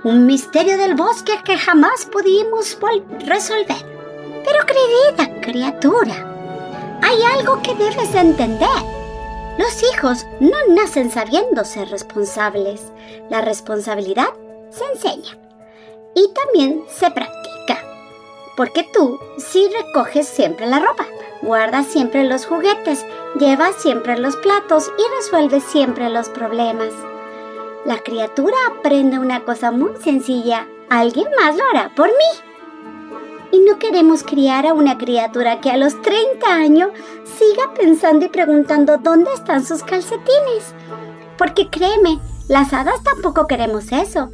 Un misterio del bosque que jamás pudimos resolver. Pero querida criatura, hay algo que debes entender. Los hijos no nacen sabiendo ser responsables. La responsabilidad se enseña y también se practica. Porque tú sí recoges siempre la ropa, guardas siempre los juguetes, llevas siempre los platos y resuelves siempre los problemas. La criatura aprende una cosa muy sencilla. Alguien más lo hará por mí. Y no queremos criar a una criatura que a los 30 años siga pensando y preguntando dónde están sus calcetines. Porque créeme, las hadas tampoco queremos eso.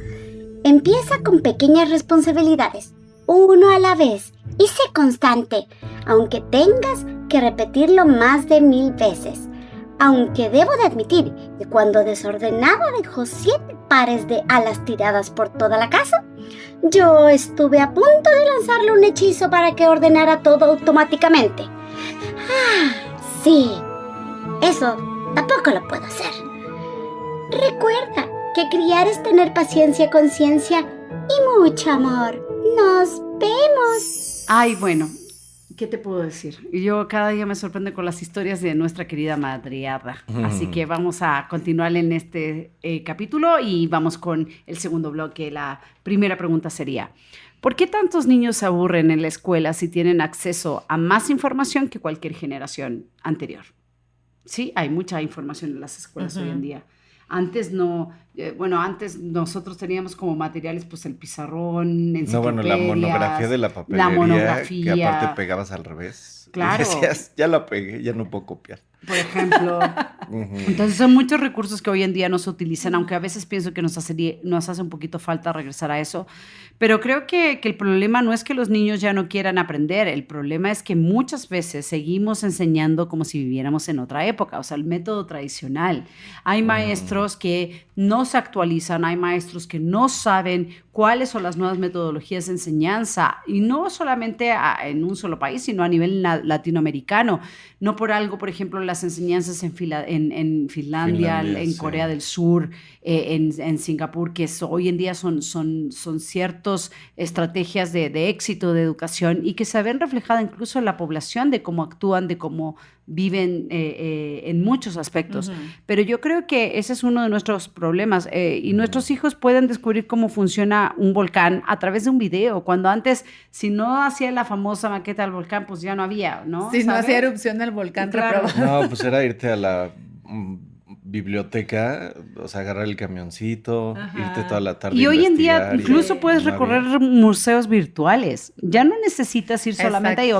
Empieza con pequeñas responsabilidades, uno a la vez, y sé constante, aunque tengas que repetirlo más de 1000 veces. Aunque debo de admitir que cuando desordenada dejó 7 pares de alas tiradas por toda la casa, yo estuve a punto de lanzarle un hechizo para que ordenara todo automáticamente. Sí, eso tampoco lo puedo hacer. Recuerda que criar es tener paciencia, conciencia y mucho amor. ¡Nos vemos! Ay, bueno, ¿qué te puedo decir? Yo cada día me sorprende con las historias de nuestra querida madriada. Así que vamos a continuar en este capítulo y vamos con el segundo bloque. La primera pregunta sería, ¿por qué tantos niños se aburren en la escuela si tienen acceso a más información que cualquier generación anterior? Sí, hay mucha información en las escuelas hoy en día. Antes no, antes nosotros teníamos como materiales pues el pizarrón, enciclopedia. La monografía de la papelería, que aparte pegabas al revés. Claro. Y decías, ya la pegué, ya no puedo copiar. Por ejemplo. Entonces son muchos recursos que hoy en día no se utilizan, aunque a veces pienso que nos hace un poquito falta regresar a eso. Pero creo que el problema no es que los niños ya no quieran aprender, el problema es que muchas veces seguimos enseñando como si viviéramos en otra época, o sea, el método tradicional. Hay maestros que no se actualizan, hay maestros que no saben cuáles son las nuevas metodologías de enseñanza, y no solamente en un solo país, sino a nivel latinoamericano. No por algo, por ejemplo, las enseñanzas en Finlandia, en Corea del Sur, en Singapur, que hoy en día son ciertas estrategias de éxito de educación y que se ven reflejadas incluso en la población, de cómo actúan, de cómo viven en muchos aspectos. Pero yo creo que ese es uno de nuestros problemas y nuestros hijos pueden descubrir cómo funciona un volcán a través de un video, cuando antes, si no hacía la famosa maqueta del volcán, pues ya no había, ¿no? Si no hacía erupción del volcán, claro. No, pues era irte a la biblioteca, o sea, agarrar el camioncito, irte toda la tarde. Y hoy en día incluso puedes recorrer museos virtuales. Ya no necesitas ir solamente ahí,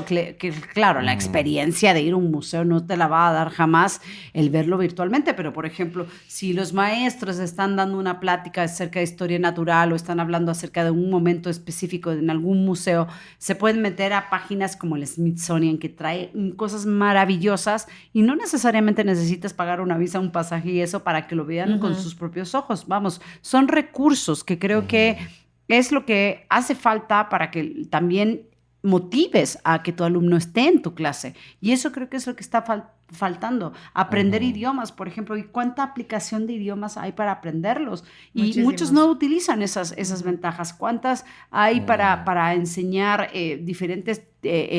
claro, la experiencia de ir a un museo no te la va a dar jamás el verlo virtualmente, pero por ejemplo, si los maestros están dando una plática acerca de historia natural o están hablando acerca de un momento específico en algún museo, se pueden meter a páginas como el Smithsonian, que trae cosas maravillosas y no necesariamente necesitas pagar una visa, un pasaje y eso para que lo vean con sus propios ojos. Vamos, son recursos que creo que es lo que hace falta para que también motives a que tu alumno esté en tu clase. Y eso creo que es lo que está faltando. Aprender idiomas, por ejemplo. ¿Y cuánta aplicación de idiomas hay para aprenderlos? Y muchos no utilizan esas ventajas. ¿Cuántas hay para enseñar diferentes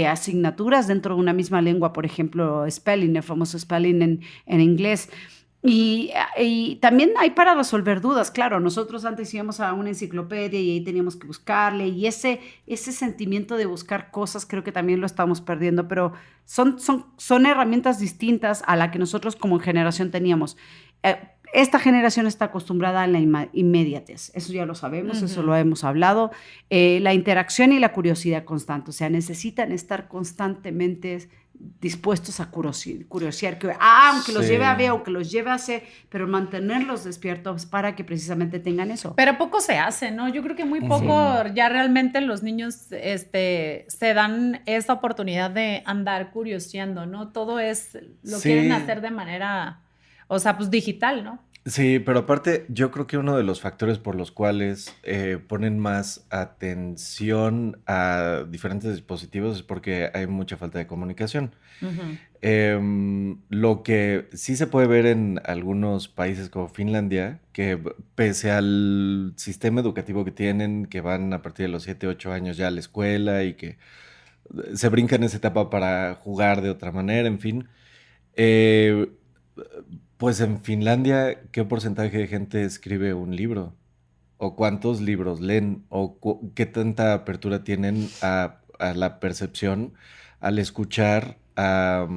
asignaturas dentro de una misma lengua? Por ejemplo, spelling, el famoso spelling en inglés. Y también hay para resolver dudas. Claro, nosotros antes íbamos a una enciclopedia y ahí teníamos que buscarle, y ese sentimiento de buscar cosas creo que también lo estamos perdiendo, pero son herramientas distintas a la que nosotros como generación teníamos. Esta generación está acostumbrada a la inmediatez, eso ya lo sabemos, eso lo hemos hablado. La interacción y la curiosidad constante, o sea, necesitan estar constantemente dispuestos a curiosear, que aunque los Sí. lleve a B, aunque los lleve a C, pero mantenerlos despiertos para que precisamente tengan eso. Pero poco se hace, ¿no? Yo creo que muy poco ya realmente los niños se dan esa oportunidad de andar curioseando, ¿no? Todo lo quieren hacer de manera, o sea, pues digital, ¿no? Sí, pero aparte yo creo que uno de los factores por los cuales ponen más atención a diferentes dispositivos es porque hay mucha falta de comunicación. Lo que sí se puede ver en algunos países como Finlandia, que pese al sistema educativo que tienen, que van a partir de los 7, 8 años ya a la escuela y que se brincan esa etapa para jugar de otra manera, en fin. Pues en Finlandia, ¿qué porcentaje de gente escribe un libro? ¿O cuántos libros leen? ¿O qué tanta apertura tienen a la percepción, al escuchar, a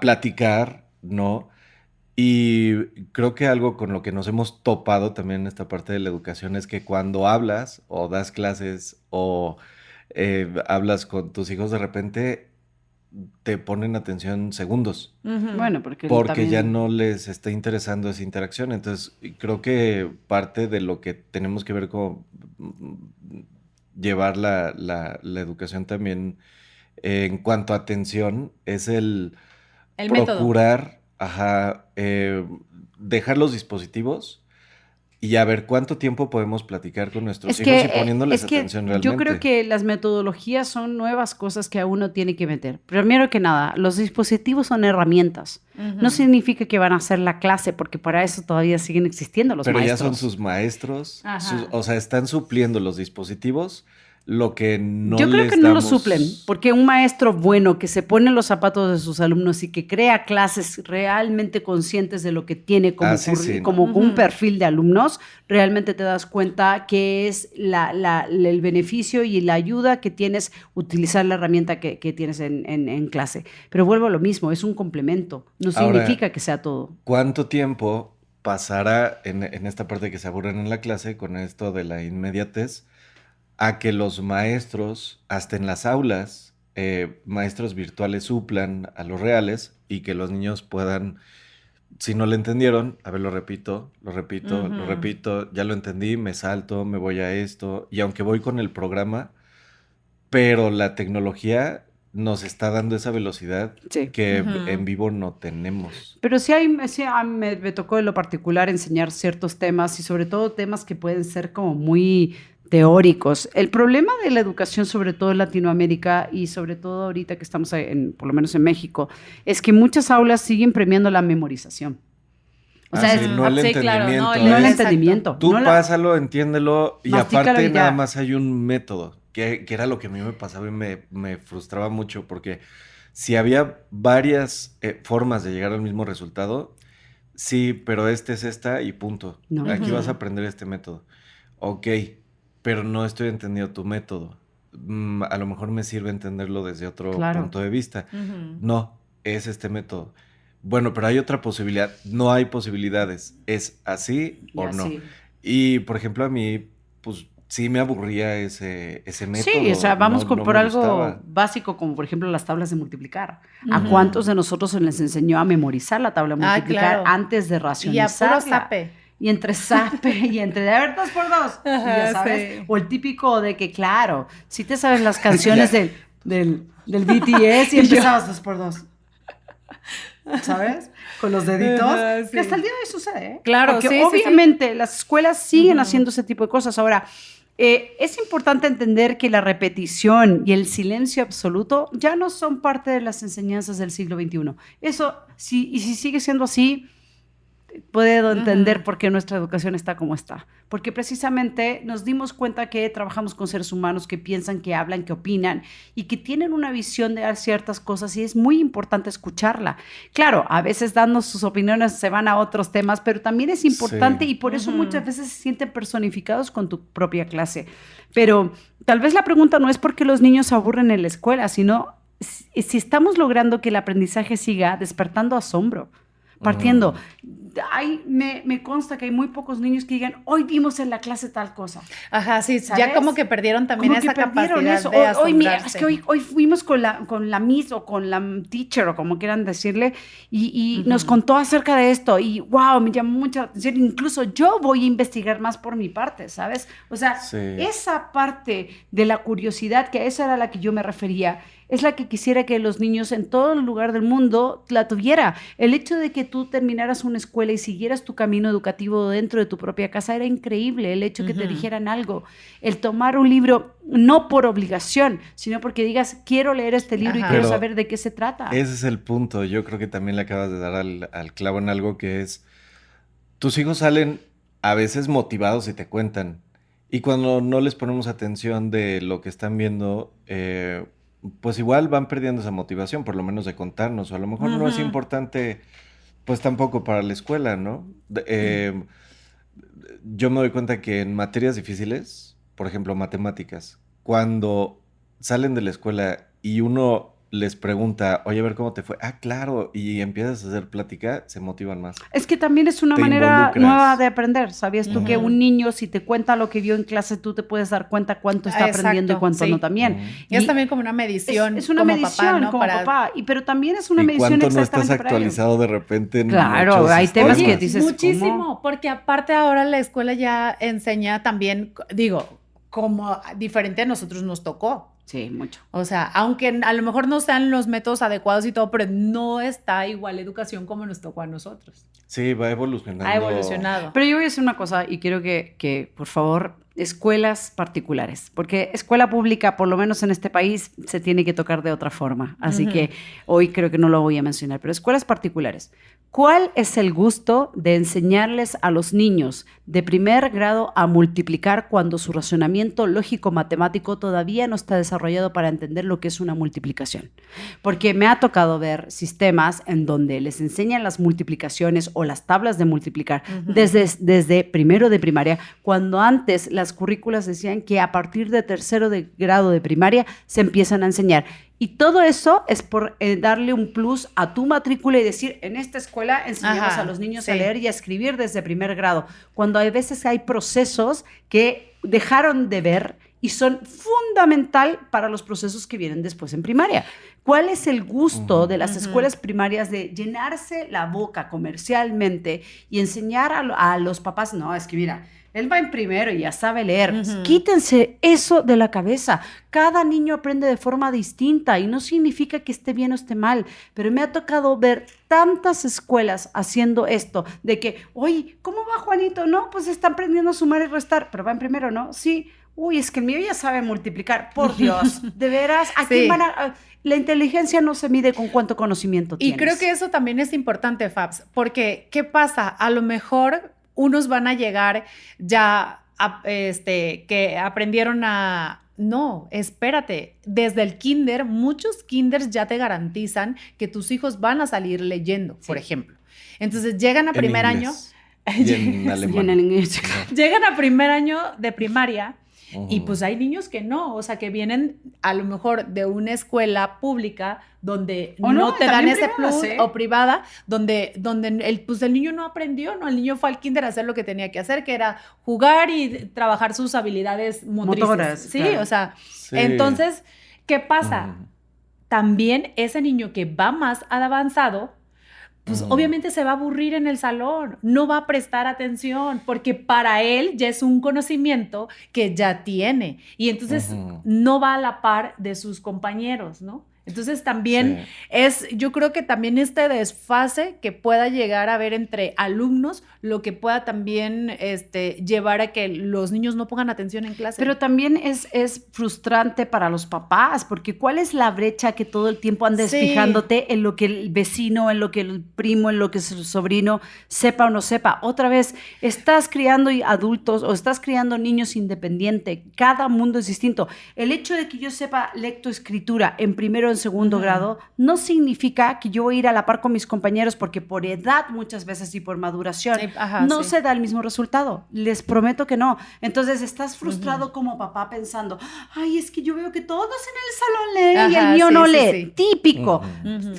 platicar, ¿no? Y creo que algo con lo que nos hemos topado también en esta parte de la educación es que cuando hablas o das clases o hablas con tus hijos, de repente te ponen atención segundos. Bueno, porque Porque ya no les está interesando esa interacción. Entonces, creo que parte de lo que tenemos que ver con llevar la educación también en cuanto a atención es el procurar, dejar los dispositivos y a ver cuánto tiempo podemos platicar con nuestros hijos y poniéndoles atención realmente. Yo creo que las metodologías son nuevas cosas que a uno tiene que meter. Primero que nada, los dispositivos son herramientas. No significa que van a hacer la clase, porque para eso todavía siguen existiendo los maestros. Pero ya son sus maestros, o sea, están supliendo los dispositivos lo que no les Yo creo que no lo suplen, porque un maestro bueno que se pone en los zapatos de sus alumnos y que crea clases realmente conscientes de lo que tiene como un perfil de alumnos, realmente te das cuenta que es el beneficio y la ayuda que tienes utilizar la herramienta que tienes en clase. Pero vuelvo a lo mismo, es un complemento, no significa que sea todo. ¿Cuánto tiempo pasará en esta parte que se aburren en la clase con esto de la inmediatez a que los maestros, hasta en las aulas, maestros virtuales suplan a los reales y que los niños puedan, si no lo entendieron, a ver, lo repito, ya lo entendí, me salto, me voy a esto, y aunque voy con el programa, pero la tecnología nos está dando esa velocidad que en vivo no tenemos. Pero me tocó en lo particular enseñar ciertos temas y sobre todo temas que pueden ser como muy teóricos. El problema de la educación, sobre todo en Latinoamérica y sobre todo ahorita que estamos por lo menos en México, es que muchas aulas siguen premiando la memorización. O sea, no el entendimiento. No el entendimiento. Tú pásalo, entiéndelo y aparte y nada más hay un método, que era lo que a mí me pasaba y me frustraba mucho porque si había varias formas de llegar al mismo resultado, sí, pero es esta y punto. No. Aquí vas a aprender este método. Ok, pero no estoy entendiendo tu método. A lo mejor me sirve entenderlo desde otro punto de vista. No, es este método. Bueno, pero hay otra posibilidad. No hay posibilidades. ¿Es así o no? Y, por ejemplo, a mí, pues, sí me aburría ese método. Sí, o sea, vamos por algo básico, como, por ejemplo, las tablas de multiplicar. ¿A cuántos de nosotros se les enseñó a memorizar la tabla de multiplicar antes de racionalizarla? Y a puro zape. Y entre zape y entre, a ver, 2 por 2. Ya sabes. Sí. O el típico de que, claro, si te sabes las canciones del BTS y empezabas 2 por 2. ¿Sabes? Con los deditos. Que hasta el día de hoy sucede, ¿eh? Claro, porque obviamente las escuelas siguen haciendo ese tipo de cosas. Ahora, es importante entender que la repetición y el silencio absoluto ya no son parte de las enseñanzas del siglo XXI. Eso, si sigue siendo así, puedo entender por qué nuestra educación está como está. Porque precisamente nos dimos cuenta que trabajamos con seres humanos que piensan, que hablan, que opinan y que tienen una visión de ciertas cosas y es muy importante escucharla. Claro, a veces dando sus opiniones se van a otros temas, pero también es importante y por eso muchas veces se sienten personificados con tu propia clase. Pero tal vez la pregunta no es por qué los niños se aburren en la escuela, sino si estamos logrando que el aprendizaje siga despertando asombro. Partiendo, me consta que hay muy pocos niños que digan, hoy vimos en la clase tal cosa. Ajá, sí, ¿sabes? Ya como que perdieron también como esa capacidad eso. de asombrarse. Hoy, mira, es que hoy fuimos con la miss o con la teacher o como quieran decirle y nos contó acerca de esto y wow, me llamó mucha atención. Incluso yo voy a investigar más por mi parte, ¿sabes? O sea, esa parte de la curiosidad, que esa era la que yo me refería, es la que quisiera que los niños en todo el lugar del mundo la tuviera. El hecho de que tú terminaras una escuela y siguieras tu camino educativo dentro de tu propia casa era increíble. El hecho que te dijeran algo, el tomar un libro no por obligación, sino porque digas, quiero leer este libro y quiero saber de qué se trata. Ese es el punto. Yo creo que también le acabas de dar al clavo en algo que es, tus hijos salen a veces motivados y te cuentan. Y cuando no les ponemos atención de lo que están viendo, pues igual van perdiendo esa motivación, por lo menos de contarnos, o a lo mejor no es importante, pues tampoco para la escuela, ¿no? Yo me doy cuenta que en materias difíciles, por ejemplo, matemáticas, cuando salen de la escuela y uno les pregunta, oye, a ver cómo te fue. Ah, claro, y empiezas a hacer plática, se motivan más. Es que también es una manera nueva de aprender. ¿Sabías tú que un niño, si te cuenta lo que vio en clase, tú te puedes dar cuenta cuánto está aprendiendo y cuánto no también? Y es también como una medición. Es una como medición papá, ¿no? como papá. Pero también es una medición exactamente. ¿Y cuánto no estás para actualizado de repente en Claro, hay temas que dices, muchísimo, ¿cómo? porque aparte ahora la escuela ya enseña también, digo, como diferente a nosotros nos tocó. Sí, mucho. O sea, aunque a lo mejor no sean los métodos adecuados y todo, pero no está igual la educación como nos tocó a nosotros. Sí, va evolucionando. Ha evolucionado. Pero yo voy a decir una cosa y quiero que por favor, escuelas particulares, porque escuela pública, por lo menos en este país, se tiene que tocar de otra forma. Así que hoy creo que no lo voy a mencionar, pero escuelas particulares. ¿Cuál es el gusto de enseñarles a los niños de primer grado a multiplicar cuando su razonamiento lógico-matemático todavía no está desarrollado para entender lo que es una multiplicación? Porque me ha tocado ver sistemas en donde les enseñan las multiplicaciones o las tablas de multiplicar desde primero de primaria, cuando antes las currículas decían que a partir de tercero de grado de primaria se empiezan a enseñar. Y todo eso es por darle un plus a tu matrícula y decir, en esta escuela enseñamos a los niños a leer y a escribir desde primer grado, cuando hay veces hay procesos que dejaron de ver y son fundamental para los procesos que vienen después en primaria. ¿Cuál es el gusto de las escuelas primarias de llenarse la boca comercialmente y enseñar a los papás? No, es que mira, él va en primero y ya sabe leer. Quítense eso de la cabeza. Cada niño aprende de forma distinta y no significa que esté bien o esté mal, pero me ha tocado ver tantas escuelas haciendo esto, de que, oye, ¿cómo va Juanito? No, pues está aprendiendo a sumar y restar, pero va en primero, ¿no? Sí. Uy, es que el mío ya sabe multiplicar. Por Dios, de veras, ¿a quién van a...? La inteligencia no se mide con cuánto conocimiento tienes. Y creo que eso también es importante, Fabs, porque ¿qué pasa? A lo mejor unos van a llegar ya que aprendieron a... No, espérate. Desde el kinder, muchos kinders ya te garantizan que tus hijos van a salir leyendo, por ejemplo. Entonces llegan a primer año... Y en alemán. Llegan a primer año de primaria y pues hay niños que no, o sea, que vienen a lo mejor de una escuela pública donde no te dan ese plus, o privada, donde el niño no aprendió, ¿no? El niño fue al kinder a hacer lo que tenía que hacer, que era jugar y trabajar sus habilidades motoras. Sí, claro. O sea, entonces, ¿qué pasa? También ese niño que va más avanzado, pues obviamente se va a aburrir en el salón, no va a prestar atención, porque para él ya es un conocimiento que ya tiene y entonces no va a la par de sus compañeros, ¿no? Entonces también yo creo que también este desfase que pueda llegar a haber entre alumnos, lo que pueda también llevar a que los niños no pongan atención en clase. Pero también es frustrante para los papás, porque ¿cuál es la brecha que todo el tiempo andes fijándote en lo que el vecino, en lo que el primo, en lo que el sobrino sepa o no sepa? Otra vez, estás criando adultos o estás criando niños independientes, cada mundo es distinto. El hecho de que yo sepa lectoescritura en primero, en segundo grado, no significa que yo voy a ir a la par con mis compañeros porque por edad muchas veces y por maduración no se da el mismo resultado. Les prometo que no. Entonces estás frustrado como papá pensando, ay, es que yo veo que todos en el salón leen y el mío no lee. Típico.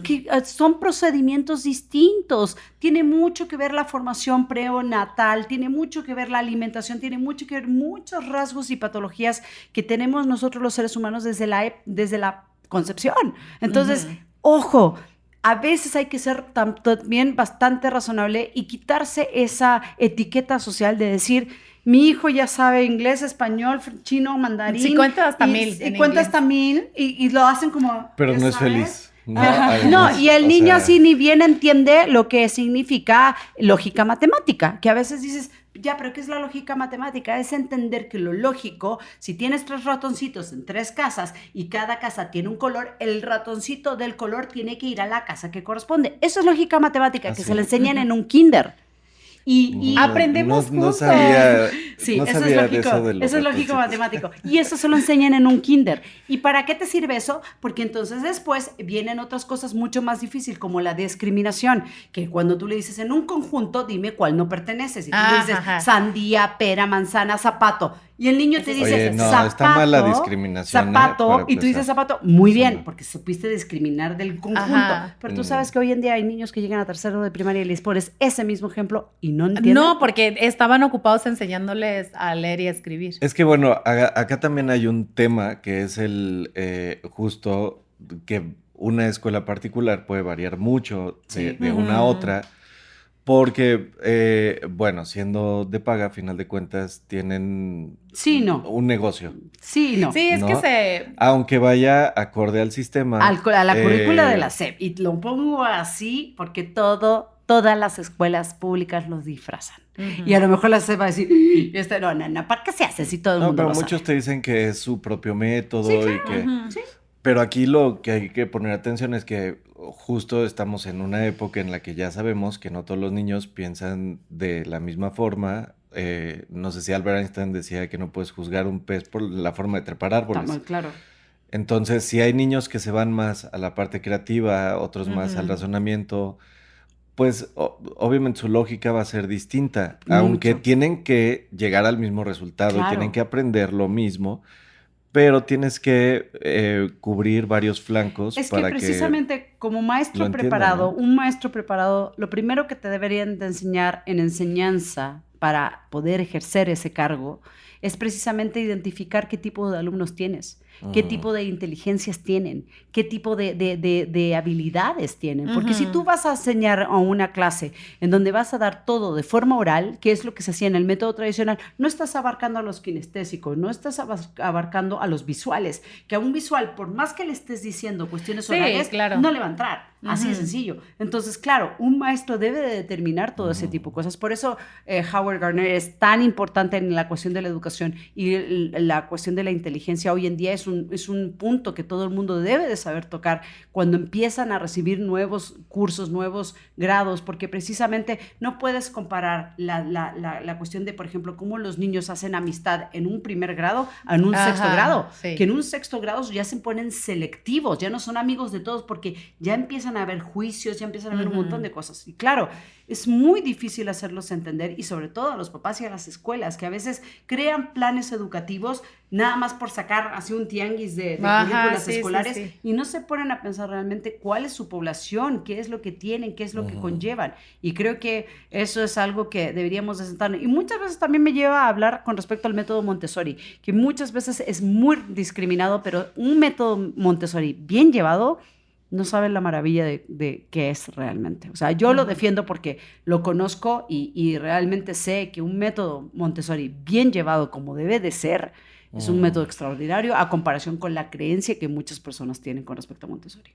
Que son procedimientos distintos. Tiene mucho que ver la formación prenatal, tiene mucho que ver la alimentación, tiene mucho que ver muchos rasgos y patologías que tenemos nosotros los seres humanos desde la concepción. Entonces, ojo, a veces hay que ser también bastante razonable y quitarse esa etiqueta social de decir, mi hijo ya sabe inglés, español, chino, mandarín. Sí, cuenta hasta 1000. Y cuenta hasta 1000 y lo hacen como... Pero no ¿sabes? es feliz. No, no, y el niño así ni bien entiende lo que significa lógica matemática, que a veces dices, ya, pero ¿qué es la lógica matemática? Es entender que lo lógico, si tienes 3 ratoncitos en 3 casas y cada casa tiene un color, el ratoncito del color tiene que ir a la casa que corresponde. Eso es lógica matemática, que se le enseñan en un kinder. Y aprendemos juntos. No sabía, sí, no eso sabía es lógico, de eso es lógico matemático. Y eso se lo enseñan en un kinder. ¿Y para qué te sirve eso? Porque entonces después vienen otras cosas mucho más difíciles, como la discriminación, que cuando tú le dices en un conjunto, dime cuál no perteneces. Y tú le dices sandía, pera, manzana, zapato. Y el niño te dice, oye, no, zapato, está mal la discriminación. Zapato, y tú dices zapato, muy bien, porque supiste discriminar del conjunto. Pero tú sabes que hoy en día hay niños que llegan a tercero de primaria y les pones ese mismo ejemplo y no entienden. No, porque estaban ocupados enseñándoles a leer y a escribir. Es que bueno, acá también hay un tema que es el justo que una escuela particular puede variar mucho de una a otra. Porque, bueno, siendo de paga, a final de cuentas, tienen un negocio. Sí, no. Sí, es que aunque vaya acorde al sistema. A la currícula de la SEP. Y lo pongo así porque todas las escuelas públicas los disfrazan. Y a lo mejor la SEP va a decir, no, ¿para qué se hace si todo el mundo pero lo muchos sabe? te dicen que es su propio método Sí, claro. y que... Pero aquí lo que hay que poner atención es que justo estamos en una época en la que ya sabemos que no todos los niños piensan de la misma forma. No sé si Albert Einstein decía que no puedes juzgar un pez por la forma de trepar árboles. Está muy claro. Entonces, si hay niños que se van más a la parte creativa, otros más al razonamiento, pues obviamente su lógica va a ser distinta, aunque tienen que llegar al mismo resultado y tienen que aprender lo mismo. Pero tienes que cubrir varios flancos para que precisamente como maestro preparado, un maestro preparado, lo primero que te deberían de enseñar en enseñanza para poder ejercer ese cargo es precisamente identificar qué tipo de alumnos tienes, qué tipo de inteligencias tienen, qué tipo de habilidades tienen. Porque si tú vas a enseñar a una clase en donde vas a dar todo de forma oral, que es lo que se hacía en el método tradicional, no estás abarcando a los kinestésicos, no estás abarcando a los visuales, que a un visual, por más que le estés diciendo cuestiones orales, no le va a entrar. Así de sencillo. Entonces, claro, un maestro debe de determinar todo ese tipo de cosas. Por eso Howard Gardner es tan importante en la cuestión de la educación y la cuestión de la inteligencia hoy en día es un punto que todo el mundo debe de saber tocar cuando empiezan a recibir nuevos cursos, nuevos grados, porque precisamente no puedes comparar la cuestión de, por ejemplo, cómo los niños hacen amistad en un primer grado a en un sexto grado. Que en un sexto grado ya se ponen selectivos, ya no son amigos de todos porque ya empiezan a haber juicios, ya empiezan a haber un montón de cosas. Y claro, es muy difícil hacerlos entender y sobre todo a los papás y a las escuelas que a veces crean planes educativos nada más por sacar así un tianguis de currículas escolares y no se ponen a pensar realmente cuál es su población, qué es lo que tienen, qué es lo que conllevan. Y creo que eso es algo que deberíamos de sentarnos. Y muchas veces también me lleva a hablar con respecto al método Montessori, que muchas veces es muy discriminado, pero un método Montessori bien llevado no saben la maravilla de qué es realmente. O sea, yo lo defiendo porque lo conozco y realmente sé que un método Montessori bien llevado como debe de ser es un método extraordinario a comparación con la creencia que muchas personas tienen con respecto a Montessori.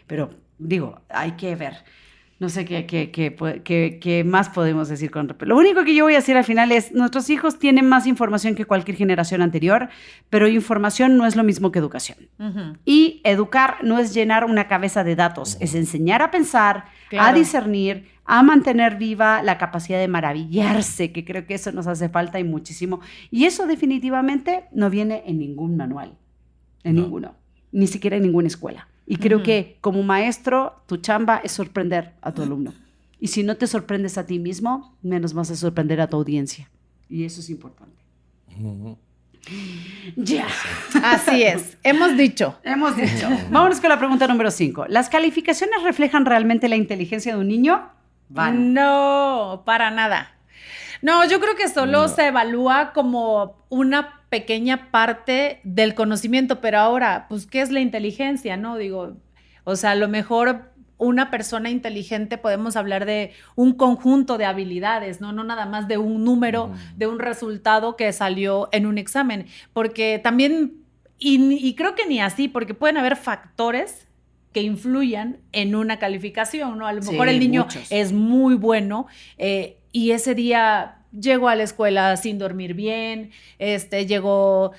Pero digo, hay que ver. No sé qué más podemos decir con respecto. Lo único que yo voy a decir al final es, nuestros hijos tienen más información que cualquier generación anterior, pero información no es lo mismo que educación. Y educar no es llenar una cabeza de datos, es enseñar a pensar, a discernir, a mantener viva la capacidad de maravillarse, que creo que eso nos hace falta y muchísimo. Y eso definitivamente no viene en ningún manual, en ninguno. ni siquiera en ninguna escuela. Y creo que como maestro, tu chamba es sorprender a tu alumno. Y si no te sorprendes a ti mismo, menos vas a sorprender a tu audiencia. Y eso es importante. Ya. Así es. Hemos dicho. Vámonos con la pregunta número 5. ¿Las calificaciones reflejan realmente la inteligencia de un niño? No, para nada. No, yo creo que solo se evalúa como una pequeña parte del conocimiento, pero ahora, pues, ¿qué es la inteligencia? No, digo, o sea, a lo mejor una persona inteligente podemos hablar de un conjunto de habilidades, no nada más de un número, de un resultado que salió en un examen, porque también, y creo que ni así, porque pueden haber factores que influyan en una calificación, ¿no? A lo mejor el niño es muy bueno y ese día llegó a la escuela sin dormir bien, llegó,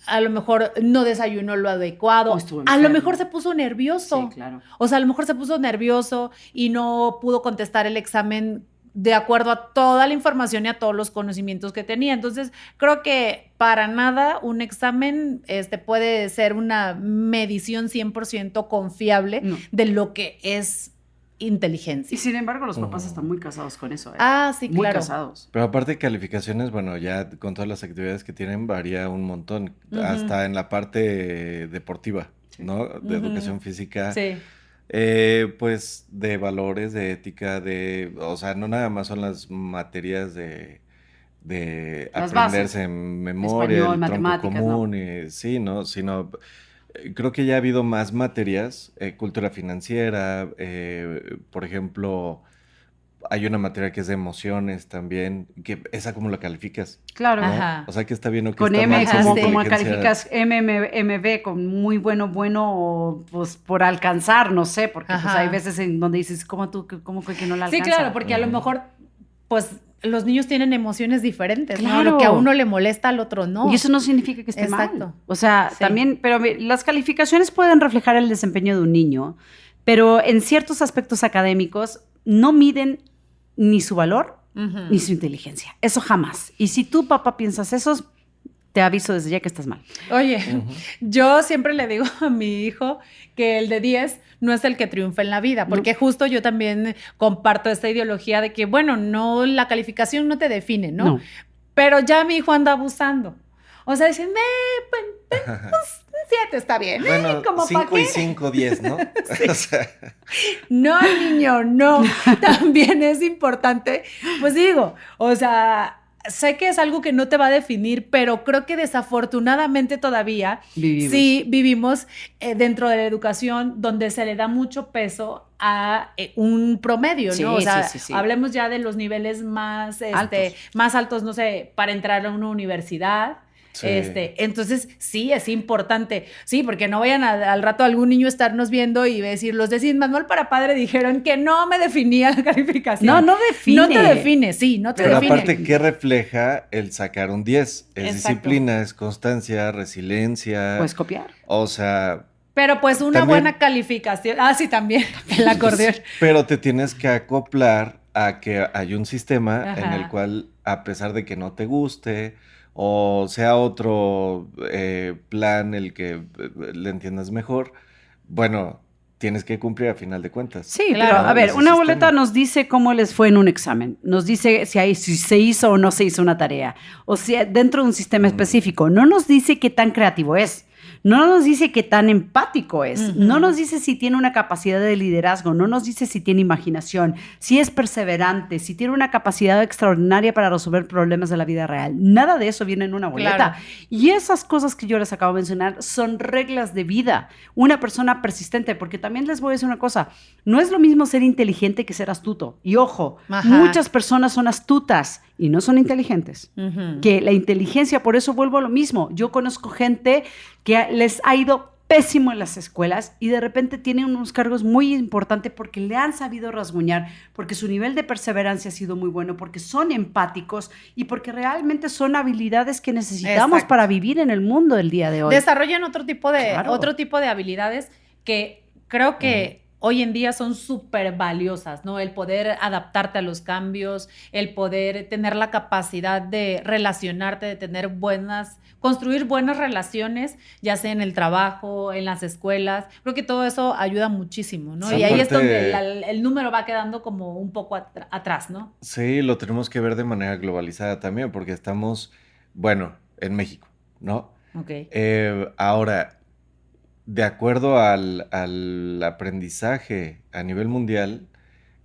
a lo mejor no desayunó lo adecuado, a lo mejor se puso nervioso. Sí, claro. O sea, a lo mejor se puso nervioso y no pudo contestar el examen de acuerdo a toda la información y a todos los conocimientos que tenía. Entonces, creo que para nada un examen puede ser una medición 100% confiable de lo que es inteligencia. Y sin embargo, los papás están muy casados con eso. Ah, sí, muy claro. casados. Pero aparte de calificaciones, bueno, ya con todas las actividades que tienen varía un montón, hasta en la parte deportiva, ¿no? De educación física. Sí. Pues de valores, de ética, o sea, no nada más son las materias de Las aprenderse bases. en memoria, Español, el tronco matemáticas, común, sí, ¿no? Sino creo que ya ha habido más materias, cultura financiera, por ejemplo, hay una materia que es de emociones también, que esa como la calificas. Claro. ¿no? Ajá. O sea, que está bien o que Con está M, mal. como inteligencia. calificas MB con muy bueno, o pues por alcanzar, no sé, porque pues hay veces en donde dices, ¿cómo fue que no la alcanza? Sí, claro, porque a lo mejor, pues, los niños tienen emociones diferentes, Claro. ¿no? Lo que a uno le molesta, al otro no. Y eso no significa que esté Exacto. mal. O sea, Sí. también, pero las calificaciones pueden reflejar el desempeño de un niño, pero en ciertos aspectos académicos no miden ni su valor ni su inteligencia. Eso jamás. Y si tú, papá, piensas eso, te aviso desde ya que estás mal. Oye, yo siempre le digo a mi hijo que el de 10 no es el que triunfa en la vida, porque justo yo también comparto esta ideología de que, bueno, no, la calificación no te define, ¿no? Pero ya mi hijo anda abusando. O sea, dicen, pues, un 7 está bien. Bueno, ¿Cómo 5 y 5, 10, ¿no? Sí. O sea, No, niño, no. También es importante. Pues digo, o sea, sé que es algo que no te va a definir, pero creo que desafortunadamente todavía sí vivimos dentro de la educación donde se le da mucho peso a un promedio, ¿no? O sea, hablemos ya de los niveles más altos, no sé, para entrar a una universidad. Sí. Entonces, sí, es importante. Sí, porque no vayan al rato algún niño estarnos viendo y decir, los de Sin Manual para Padre dijeron que no me definía la calificación. No define. No te define, sí, no te pero define. Pero aparte, ¿qué refleja el sacar un 10? Es disciplina, es constancia, resiliencia. Puedes copiar. O sea... Pero pues una buena calificación. Ah, sí, también, el acordeón. Pero te tienes que acoplar a que hay un sistema en el cual, a pesar de que no te guste... o sea otro plan el que le entiendas mejor, bueno, tienes que cumplir a final de cuentas. Sí, claro. Pero a ver, una boleta nos dice cómo les fue en un examen, nos dice si se hizo o no se hizo una tarea, o sea, dentro de un sistema específico, no nos dice qué tan creativo es. No nos dice qué tan empático es, no nos dice si tiene una capacidad de liderazgo, no nos dice si tiene imaginación, si es perseverante, si tiene una capacidad extraordinaria para resolver problemas de la vida real. Nada de eso viene en una boleta. Claro. Y esas cosas que yo les acabo de mencionar son reglas de vida. Una persona persistente, porque también les voy a decir una cosa, no es lo mismo ser inteligente que ser astuto. Y ojo, muchas personas son astutas y no son inteligentes. Que la inteligencia, por eso vuelvo a lo mismo. Yo conozco gente que les ha ido pésimo en las escuelas y de repente tienen unos cargos muy importantes porque le han sabido rasguñar, porque su nivel de perseverancia ha sido muy bueno, porque son empáticos y porque realmente son habilidades que necesitamos para vivir en el mundo del día de hoy. Desarrollan otro tipo de habilidades que creo que hoy en día son súper valiosas, ¿no? El poder adaptarte a los cambios, el poder tener la capacidad de relacionarte, de tener construir buenas relaciones, ya sea en el trabajo, en las escuelas. Creo que todo eso ayuda muchísimo, ¿no? Sí, y ahí es aparte, donde el número va quedando como un poco atrás, ¿no? sí, lo tenemos que ver de manera globalizada también, porque estamos, bueno, en México, ¿no? Ok. Ahora, de acuerdo al aprendizaje a nivel mundial,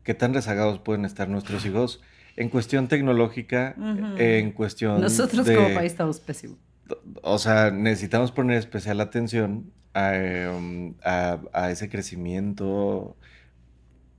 ¿qué tan rezagados pueden estar nuestros hijos en cuestión tecnológica, en cuestión Nosotros como país estamos pésimos. O sea, necesitamos poner especial atención a ese crecimiento,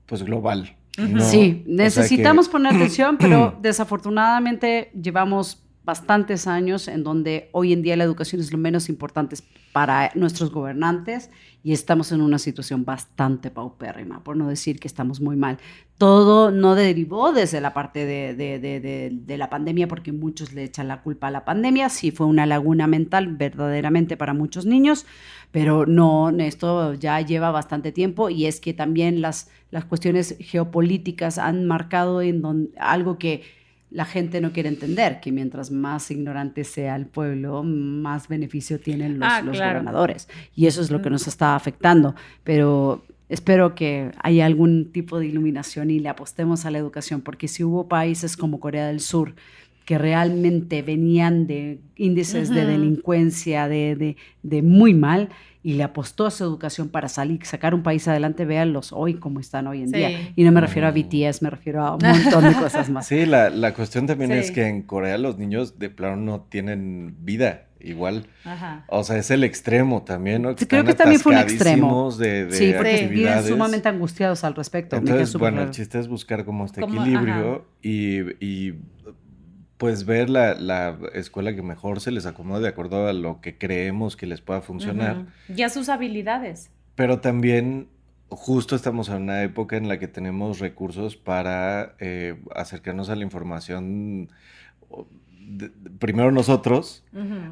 pues, global, ¿no? Sí, O sea necesitamos que, poner atención, pero desafortunadamente llevamos bastantes años en donde hoy en día la educación es lo menos importante para nuestros gobernantes y estamos en una situación bastante paupérrima, por no decir que estamos muy mal. Todo no derivó desde la parte de la pandemia, porque muchos le echan la culpa a la pandemia. Sí fue una laguna mental verdaderamente para muchos niños, pero no, esto ya lleva bastante tiempo y es que también las cuestiones geopolíticas han marcado algo que la gente no quiere entender, que mientras más ignorante sea el pueblo, más beneficio tienen los claro. gobernadores. Y eso es lo que nos está afectando. Pero espero que haya algún tipo de iluminación y le apostemos a la educación, porque si hubo países como Corea del Sur que realmente venían de índices de delincuencia de muy mal y le apostó a su educación para sacar un país adelante, véanlos hoy como están hoy en día. Y no me refiero a BTS, me refiero a un montón de cosas más. Sí, la cuestión también es que en Corea los niños de plano no tienen vida igual. Ajá. O sea, es el extremo también, ¿no? Creo que también fue un extremo. de porque viven actividades. sumamente angustiados al respecto. Entonces, bueno, el chiste es buscar como este equilibrio y pues ver la escuela que mejor se les acomode de acuerdo a lo que creemos que les pueda funcionar. Y a sus habilidades. Pero también justo estamos en una época en la que tenemos recursos para acercarnos a la información, primero nosotros,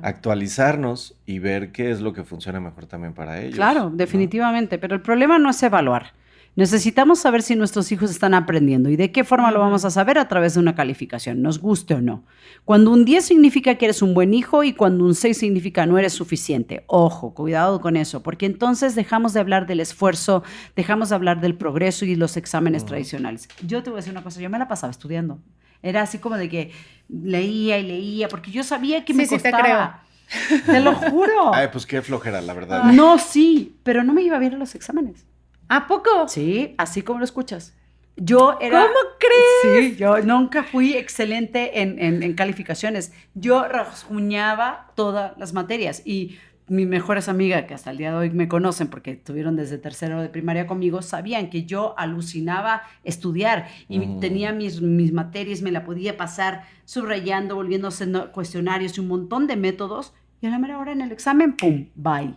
actualizarnos y ver qué es lo que funciona mejor también para ellos. Claro, definitivamente, pero el problema no es evaluar. Necesitamos saber si nuestros hijos están aprendiendo y de qué forma lo vamos a saber a través de una calificación, nos guste o no. Cuando un 10 significa que eres un buen hijo y cuando un 6 significa no eres suficiente. Ojo, cuidado con eso, porque entonces dejamos de hablar del esfuerzo, dejamos de hablar del progreso y los exámenes tradicionales. Yo te voy a decir una cosa, yo me la pasaba estudiando. Era así como de que leía y leía, porque yo sabía que me costaba. Sí, te creo. Te lo juro. Ay, pues qué flojera, la verdad. No, sí, pero no me iba bien en los exámenes. ¿A poco? Sí, así como lo escuchas. Yo era... ¿Cómo crees? Sí, yo nunca fui excelente en calificaciones. Yo rasguñaba todas las materias y mis mejores amigas, que hasta el día de hoy me conocen porque estuvieron desde tercero de primaria conmigo, sabían que yo alucinaba estudiar y tenía mis materias, me la podía pasar subrayando, volviendo a hacer cuestionarios y un montón de métodos y a la mera hora en el examen, ¡pum!, bye.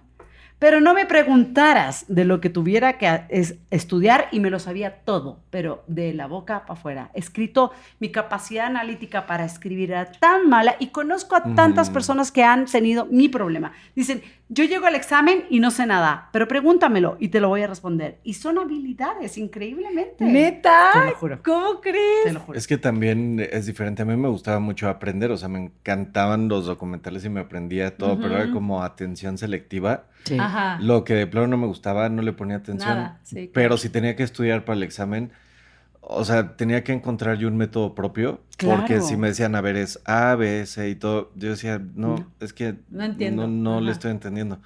Pero no me preguntaras de lo que tuviera que estudiar y me lo sabía todo, pero de la boca para afuera. Escrito, mi capacidad analítica para escribir era tan mala y conozco a tantas personas que han tenido mi problema. Dicen, yo llego al examen y no sé nada, pero pregúntamelo y te lo voy a responder. Y son habilidades, increíblemente. ¿Neta? Te lo juro. ¿Cómo crees? Te lo juro. Es que también es diferente. A mí me gustaba mucho aprender, o sea, me encantaban los documentales y me aprendía todo, pero era como atención selectiva. Sí. Ajá. Lo que de plano no me gustaba, no le ponía atención. Nada, sí, claro. Pero si tenía que estudiar para el examen, o sea, tenía que encontrar yo un método propio. Claro. Porque si me decían, a ver, es A, B, C y todo, yo decía, no, es que No entiendo. no le Ajá. estoy entendiendo.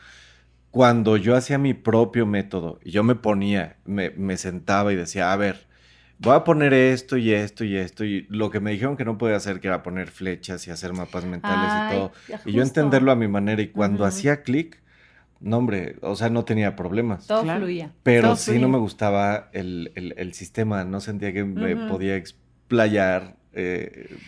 Cuando yo hacía mi propio método y yo me ponía, me sentaba y decía, a ver, voy a poner esto y esto y esto, y lo que me dijeron que no podía hacer, que era poner flechas y hacer mapas mentales y todo, y yo justo. entenderlo a mi manera, y cuando hacía clic, no, hombre, o sea, no tenía problemas. Todo Claro. fluía. Pero Todo sí fluía. no me gustaba el sistema, no sentía que me podía explayar.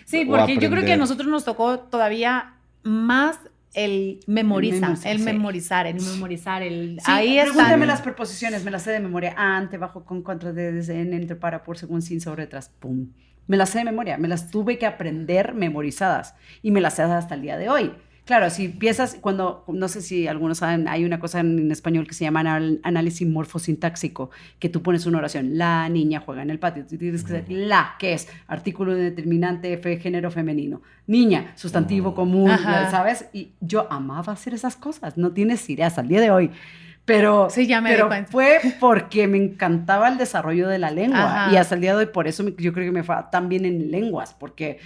Sí, o porque yo creo que a aprender. nosotros nos tocó todavía más el memorizar, Sí. el memorizar. Sí, Ahí pregúntame están. las preposiciones, me las sé de memoria. Ante, bajo, con, contra, desde, en, entre, para, por, según, sin, sobre, tras, pum. Me las sé de memoria, me las tuve que aprender memorizadas y me las sé hasta el día de hoy. Claro, si empiezas, no sé si algunos saben, hay una cosa en español que se llama análisis morfosintáxico, que tú pones una oración, la niña juega en el patio, tú tienes que decir la, que es artículo determinante, género femenino, niña, sustantivo común, ¿sabes? Y yo amaba hacer esas cosas, no tienes idea hasta el día de hoy. Pero, sí, ya me di cuenta. Fue porque me encantaba el desarrollo de la lengua. Y hasta el día de hoy, por eso yo creo que me fue tan bien en lenguas, porque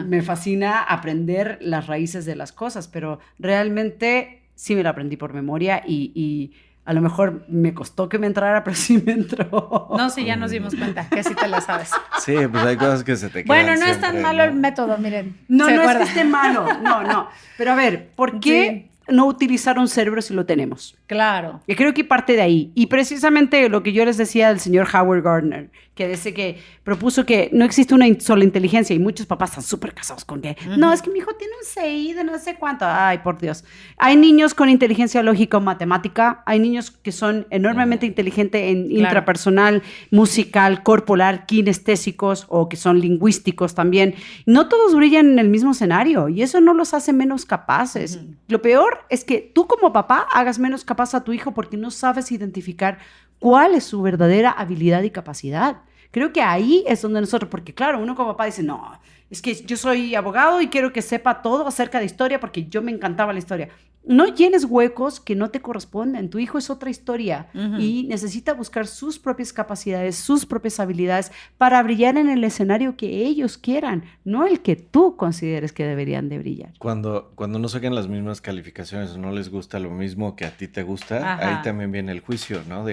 me fascina aprender las raíces de las cosas, pero realmente sí me la aprendí por memoria y a lo mejor me costó que me entrara, pero sí me entró. No, sí, ya nos dimos cuenta que sí te la sabes. Sí, pues hay cosas que se te quedan Bueno, no siempre, es tan malo el método, miren. No es que esté malo, no. Pero a ver, ¿por qué no utilizar un cerebro si lo tenemos? Claro. Yo creo que parte de ahí. Y precisamente lo que yo les decía del señor Howard Gardner, que dice que propuso que no existe una sola inteligencia, y muchos papás están súper casados con que, no, es que mi hijo tiene un CI de no sé cuánto. Ay, por Dios. Hay niños con inteligencia lógica o matemática, hay niños que son enormemente inteligentes en intrapersonal, musical, corporal, kinestésicos, o que son lingüísticos también. No todos brillan en el mismo escenario, y eso no los hace menos capaces. Lo peor es que tú como papá hagas menos capaz a tu hijo porque no sabes identificar cuál es su verdadera habilidad y capacidad. Creo que ahí es donde nosotros, porque claro, uno como papá dice, no, es que yo soy abogado y quiero que sepa todo acerca de historia porque yo me encantaba la historia. No llenes huecos que no te corresponden. Tu hijo es otra historia y necesita buscar sus propias capacidades, sus propias habilidades para brillar en el escenario que ellos quieran, no el que tú consideres que deberían de brillar. Cuando no saquen las mismas calificaciones o no les gusta lo mismo que a ti te gusta, ahí también viene el juicio, ¿no?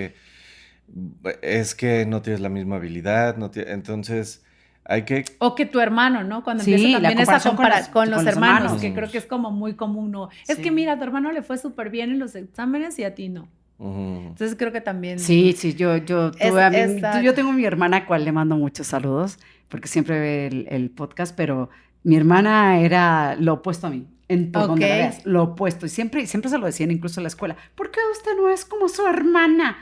Es que no tienes la misma habilidad, entonces hay que... O que tu hermano, ¿no? Cuando empieza también esa comparación con los hermanos, que creo que es como muy común, ¿no? Es que mira, a tu hermano le fue súper bien en los exámenes y a ti no. Entonces creo que también... Sí, yo tengo mi hermana a cual le mando muchos saludos, porque siempre ve el podcast, pero mi hermana era lo opuesto a mí. Por donde la veas, lo opuesto. Y siempre se lo decían incluso en la escuela. ¿Por qué usted no es como su hermana?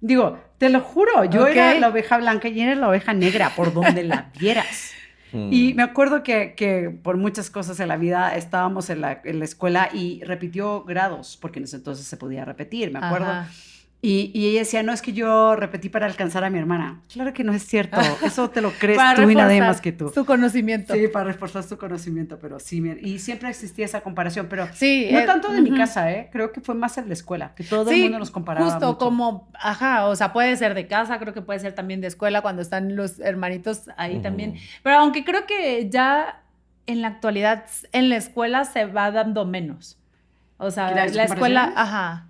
Digo, te lo juro, yo era la oveja blanca y era la oveja negra, por donde la vieras. Y me acuerdo que por muchas cosas en la vida estábamos en la escuela y repitió grados, porque en ese entonces se podía repetir, me acuerdo. Y ella decía, no, es que yo repetí para alcanzar a mi hermana. Claro que no es cierto, eso te lo crees tú y nadie más que tú. Su conocimiento. Sí, para reforzar su conocimiento, pero sí, y siempre existía esa comparación, pero no tanto de mi casa, creo que fue más en la escuela, que todo el mundo nos comparaba justo mucho. Como, o sea, puede ser de casa, creo que puede ser también de escuela, cuando están los hermanitos ahí también, pero aunque creo que ya en la actualidad en la escuela se va dando menos, o sea, la escuela,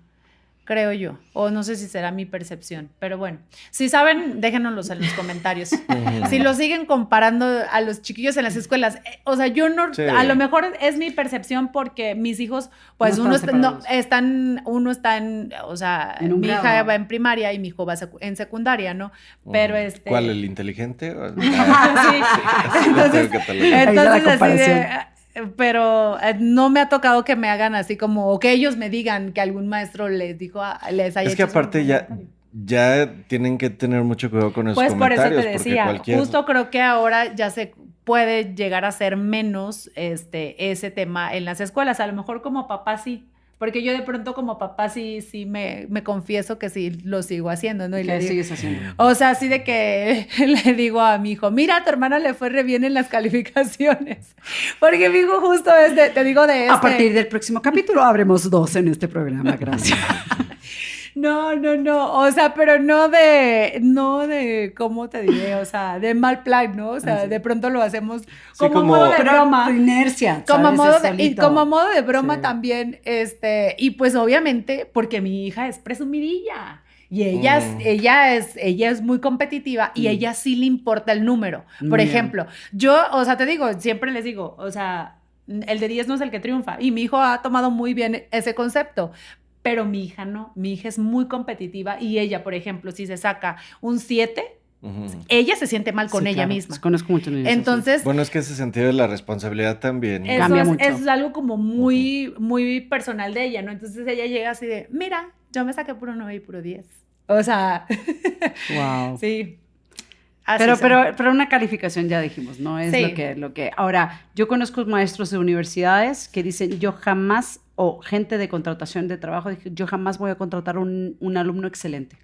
creo yo, o no sé si será mi percepción, pero bueno, si saben, déjenoslos en los comentarios. Si lo siguen comparando a los chiquillos en las escuelas, o sea, yo no, a lo mejor es mi percepción porque mis hijos, pues uno está o sea, mi hija va en primaria y mi hijo va en secundaria, ¿no? Pero ¿Cuál, el inteligente? Sí. Entonces así de... Pero no me ha tocado que me hagan así como, o que ellos me digan que algún maestro les dijo, les haya hecho. Es que aparte ya tienen que tener mucho cuidado con esos comentarios. Por eso te decía, justo creo que ahora ya se puede llegar a ser menos ese tema en las escuelas. A lo mejor como papá sí. Porque yo de pronto como papá sí me confieso que sí lo sigo haciendo, ¿no? Y ¿Qué sigues haciendo? O sea, así de que le digo a mi hijo, mira, a tu hermana le fue re bien en las calificaciones. Porque mi hijo justo te digo de A partir del próximo capítulo habremos 2 en este programa, gracias. No, o sea, pero no de, ¿cómo te diré? O sea, de mal plan, ¿no? O sea, de pronto lo hacemos como modo de broma. Por inercia, como modo de broma también, y pues obviamente porque mi hija es presumidilla. Y ella es muy competitiva y ella sí le importa el número. Por ejemplo, yo, o sea, te digo, siempre les digo, o sea, el de 10 no es el que triunfa. Y mi hijo ha tomado muy bien ese concepto. Pero mi hija no, mi hija es muy competitiva y ella, por ejemplo, si se saca un 7, ella se siente mal con ella misma. Conozco mucho niños. Entonces, bueno, es que ese sentido de la responsabilidad también cambia mucho. Es algo como muy, muy personal de ella, ¿no? Entonces ella llega así de, mira, yo me saqué puro 9 y puro 10. O sea, wow. Sí. Pero una calificación ya dijimos, no es Sí. lo que... Ahora, yo conozco maestros de universidades que dicen, yo jamás, o gente de contratación de trabajo, yo jamás voy a contratar un alumno excelente.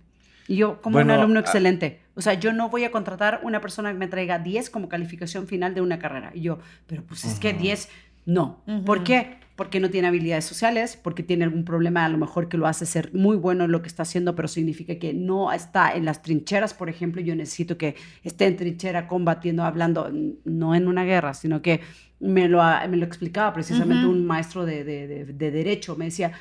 Y yo, como un alumno excelente. O sea, yo no voy a contratar una persona que me traiga 10 como calificación final de una carrera. Y yo, pero pues es que 10, no. ¿Por qué? Porque no tiene habilidades sociales, porque tiene algún problema a lo mejor que lo hace ser muy bueno en lo que está haciendo, pero significa que no está en las trincheras, por ejemplo. Yo necesito que esté en trinchera combatiendo, hablando, no en una guerra, sino que me lo explicaba precisamente un maestro de derecho. Me decía,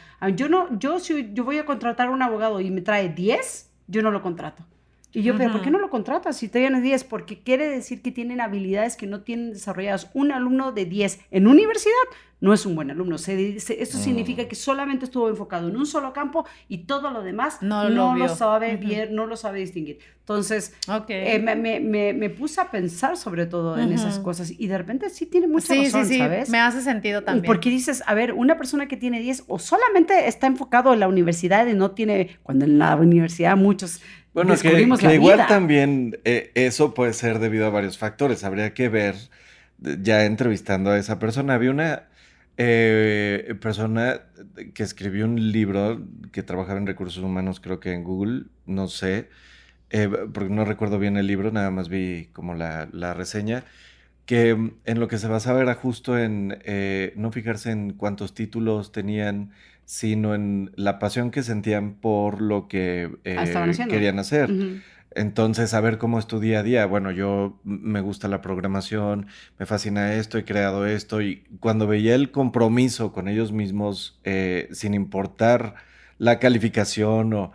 si yo voy a contratar a un abogado y me trae 10, yo no lo contrato. Y yo, ¿pero por qué no lo contratas si te viene 10? Porque quiere decir que tienen habilidades que no tienen desarrolladas. Un alumno de 10 en universidad no es un buen alumno. Eso significa que solamente estuvo enfocado en un solo campo y todo lo demás no lo sabe bien, no lo sabe distinguir. Entonces, me puse a pensar sobre todo en esas cosas y de repente sí tiene mucha razón, ¿sabes? Me hace sentido también. Porque dices, a ver, una persona que tiene 10 o solamente está enfocado en la universidad y no tiene, cuando en la universidad muchos... Bueno, que igual también eso puede ser debido a varios factores. Habría que ver, ya entrevistando a esa persona, había una persona que escribió un libro que trabajaba en recursos humanos, creo que en Google, no sé, porque no recuerdo bien el libro, nada más vi como la reseña, que en lo que se basaba era justo en no fijarse en cuántos títulos tenían, sino en la pasión que sentían por lo que querían hacer. Entonces, saber cómo es tu día a día. Bueno, yo me gusta la programación, me fascina esto, he creado esto, y cuando veía el compromiso con ellos mismos, sin importar la calificación,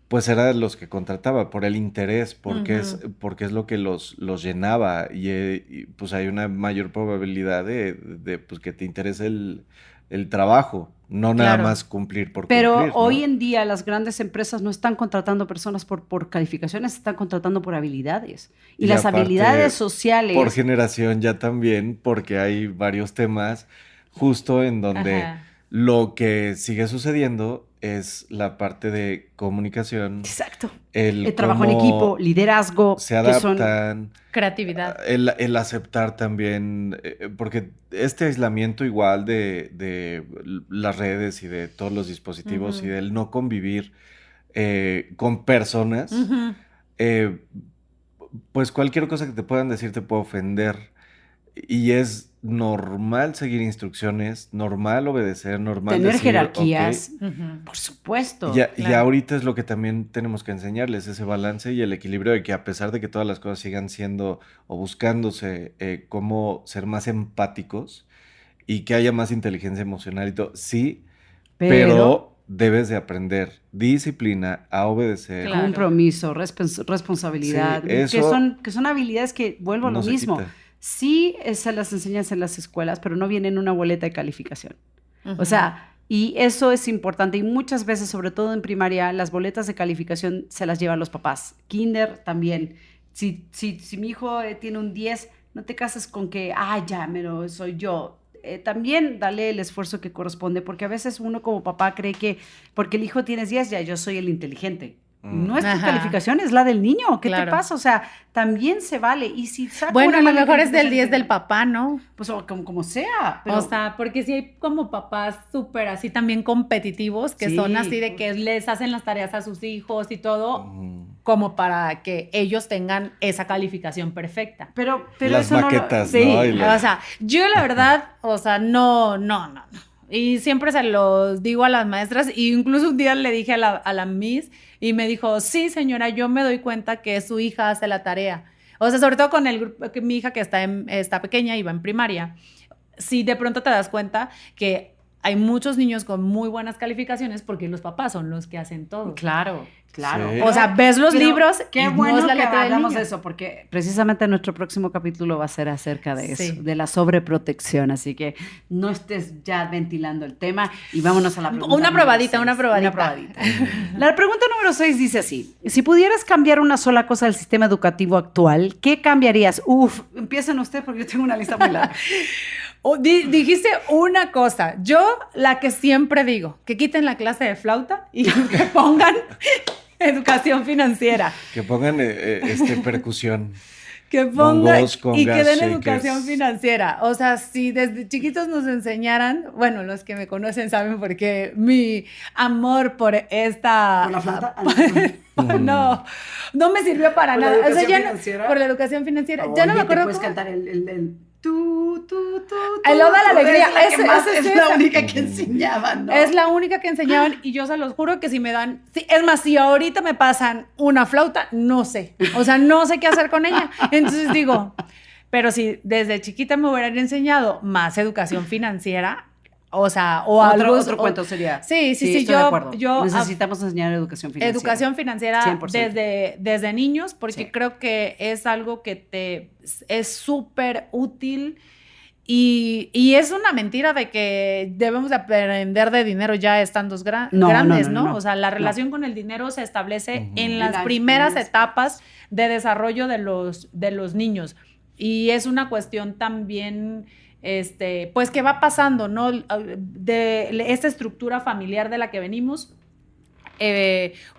pues era de los que contrataba por el interés, porque es lo que los llenaba, y pues hay una mayor probabilidad de pues, que te interese el trabajo. No nada más cumplir por cumplir. Pero hoy en día las grandes empresas no están contratando personas por calificaciones, están contratando por habilidades. Y las habilidades sociales... Por generación ya también, porque hay varios temas justo en donde lo que sigue sucediendo es la parte de comunicación. Exacto. El trabajo en equipo, liderazgo. Se adaptan. Creatividad. El aceptar también, porque este aislamiento igual de las redes y de todos los dispositivos y del no convivir con personas, pues cualquier cosa que te puedan decir te puede ofender. Y es normal seguir instrucciones, normal obedecer, normal tener decir, jerarquías, por supuesto. Y ahorita es lo que también tenemos que enseñarles, ese balance y el equilibrio de que a pesar de que todas las cosas sigan siendo o buscándose cómo ser más empáticos y que haya más inteligencia emocional y todo, sí, pero debes de aprender disciplina, a obedecer. Claro. Compromiso, responsabilidad, sí, que son habilidades que vuelvo a lo mismo. Sí, se las enseñas en las escuelas, pero no viene en una boleta de calificación. O sea, y eso es importante. Y muchas veces, sobre todo en primaria, las boletas de calificación se las llevan los papás. Kinder también. Si mi hijo tiene un 10, no te cases con que, soy yo. También dale el esfuerzo que corresponde, porque a veces uno como papá cree que porque el hijo tiene 10, ya yo soy el inteligente. No es tu calificación, es la del niño. ¿Qué te pasa? O sea, también se vale. Y si saco a lo mejor es del 10 del papá, ¿no? Pues como sea. Pero... O sea, porque sí hay como papás súper así también competitivos que son así de que les hacen las tareas a sus hijos y todo como para que ellos tengan esa calificación perfecta. Pero las eso maquetas, ¿no? O sea, yo la verdad, no. Y siempre se los digo a las maestras, e incluso un día le dije a la Miss y me dijo, sí, señora, yo me doy cuenta que su hija hace la tarea. O sea, sobre todo con el grupo, que mi hija que está pequeña y va en primaria. Sí, de pronto te das cuenta que hay muchos niños con muy buenas calificaciones porque los papás son los que hacen todo. Claro. Sí. O sea, ves los libros qué bueno que hablamos de eso, porque precisamente nuestro próximo capítulo va a ser acerca de eso, de la sobreprotección, así que no estés ya ventilando el tema y vámonos a la pregunta. Una probadita. La pregunta número 6 dice así: si pudieras cambiar una sola cosa del sistema educativo actual, ¿qué cambiarías? Empiecen ustedes porque yo tengo una lista muy larga. Dijiste una cosa. Yo, la que siempre digo, que quiten la clase de flauta y que pongan educación financiera. Que pongan percusión. Que pongan Bongos, congas, y que den shakers. educación financiera. O sea, si desde chiquitos nos enseñaran, bueno, los que me conocen saben por qué mi amor por esta... ¿Por la flauta? No me sirvió para ¿Por la nada. O sea, educación ya no, financiera? por la educación financiera. Ya no me Oye, acuerdo ¿te puedes cómo... cantar el tú, El Oda a la Alegría. Es la esa. única que enseñaban, ¿no? Es la única que enseñaban y yo se los juro que si me dan... Sí, es más, si ahorita me pasan una flauta, no sé. O sea, no sé qué hacer con ella. Entonces digo, pero si desde chiquita me hubieran enseñado más educación financiera, o sea, o algo... Otro cuento sería. Sí, estoy de acuerdo. yo necesitamos enseñar educación financiera. educación financiera 100%. desde niños, porque Sí. creo que es algo que es súper útil y es una mentira de que debemos de aprender de dinero ya estando grandes, ¿no? O sea, la relación con el dinero se establece en las primeras etapas de desarrollo de los niños y es una cuestión también... pues que va pasando, ¿no? De esta estructura familiar de la que venimos,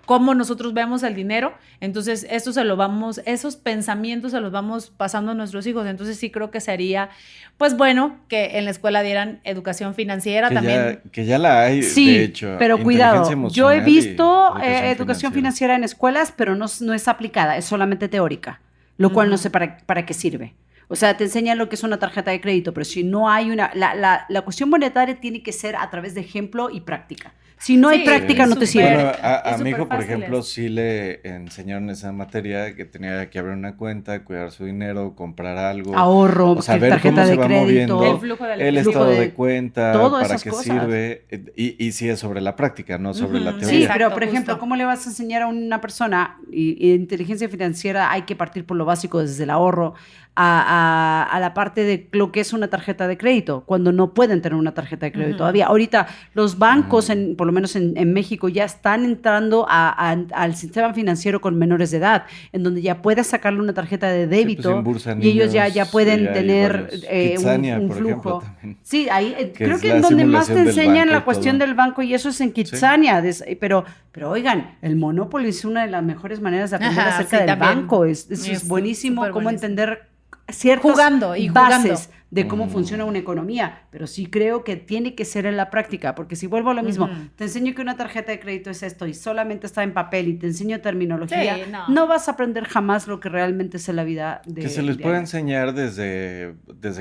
cómo nosotros vemos el dinero, entonces esos pensamientos se los vamos pasando a nuestros hijos, entonces sí creo que sería, pues bueno, que en la escuela dieran educación financiera también. Que ya la hay, Sí, de hecho. pero cuidado, yo he Inteligencia visto emocional y educación financiera en escuelas, pero no es aplicada, es solamente teórica, lo cual no sé para qué sirve. O sea, te enseñan lo que es una tarjeta de crédito, pero si no hay la cuestión monetaria tiene que ser a través de ejemplo y práctica. Si no hay Sí, práctica, no te súper. sirve. Bueno, a Es mi hijo, por superfáciles. ejemplo, sí le enseñaron esa materia que tenía que abrir una cuenta, cuidar su dinero, comprar algo. Ahorro, O sea, ver tarjeta cómo de se va crédito. moviendo El flujo del el flujo estado de- de cuenta, todas para esas qué cosas. sirve. Y sí es sobre la práctica, no sobre la Ujú, teoría. Sí, Exacto, pero por ejemplo, justo. ¿cómo le vas a enseñar a una persona? Y inteligencia financiera hay que partir por lo básico, desde el ahorro a la parte de lo que es una tarjeta de crédito, cuando no pueden tener una tarjeta de crédito Ujú. todavía. Ahorita los bancos, por lo menos en México, ya están entrando al sistema financiero con menores de edad, en donde ya puedes sacarle una tarjeta de débito en Bursa y ellos ya Niños, pueden hay tener varios. un Kitsania, por flujo. ejemplo, también. Sí, ahí Que creo es que la en donde más te simulación del enseñan banco la y cuestión todo. del banco y eso es en Kitsania. Pero oigan, el Monopoly es una de las mejores maneras de aprender Ajá, acerca sí, del también. banco. Eso Es es buenísimo, súper cómo buenísimo. entender ciertas Jugando. bases de cómo funciona una economía, pero sí creo que tiene que ser en la práctica, porque si vuelvo a lo mismo, Ujú. te enseño que una tarjeta de crédito es esto y solamente está en papel y te enseño terminología, Sí, no. no vas a aprender jamás lo que realmente es la vida de Que se les puede diaria. enseñar desde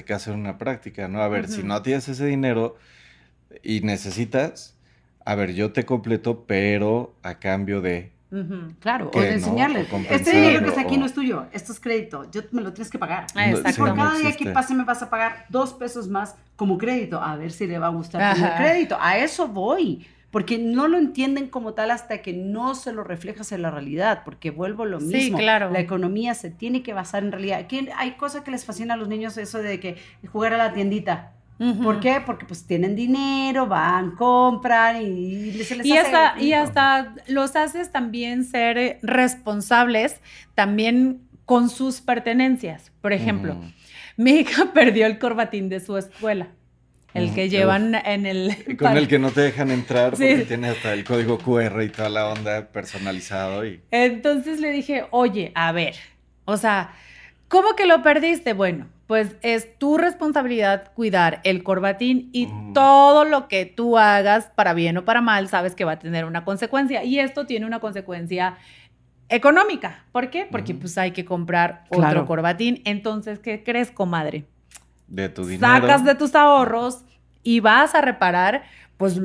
que hacer una práctica, ¿no? A ver, si Ujú. no tienes ese dinero y necesitas, a ver, yo te completo, pero a cambio de... Ujú. Claro, o ¿Qué, de no? enseñarle. O compensarlo, Este dinero que está aquí o- no es tuyo, esto es crédito, yo me lo tienes que pagar. Ah, Y exacto. por no cada día que existe. pase me vas a pagar 2 pesos más como crédito. A ver si le va a gustar Ajá. tener crédito. A eso voy. Porque no lo entienden como tal hasta que no se lo reflejas en la realidad. Porque vuelvo a lo Sí, mismo. claro. La economía se tiene que basar en realidad. Hay cosas que les fascina a los niños, eso de que jugar a la tiendita. Ujú. ¿Por qué? Porque pues tienen dinero, van, compran y se les hace... Y hasta los haces también ser responsables también con sus pertenencias. Por ejemplo, Ujú. mi hija perdió el corbatín de su escuela, el que Uf. llevan en el... Y con el que no te dejan entrar Sí. porque tiene hasta el código QR y toda la onda personalizado y... Entonces le dije, oye, a ver, o sea, ¿cómo que lo perdiste? Bueno, pues es tu responsabilidad cuidar el corbatín y todo lo que tú hagas, para bien o para mal, sabes que va a tener una consecuencia. Y esto tiene una consecuencia económica. ¿Por qué? Porque pues hay que comprar Claro. otro corbatín. Entonces, ¿qué crees, comadre? De tu dinero. Sacas de tus ahorros y vas a reparar pues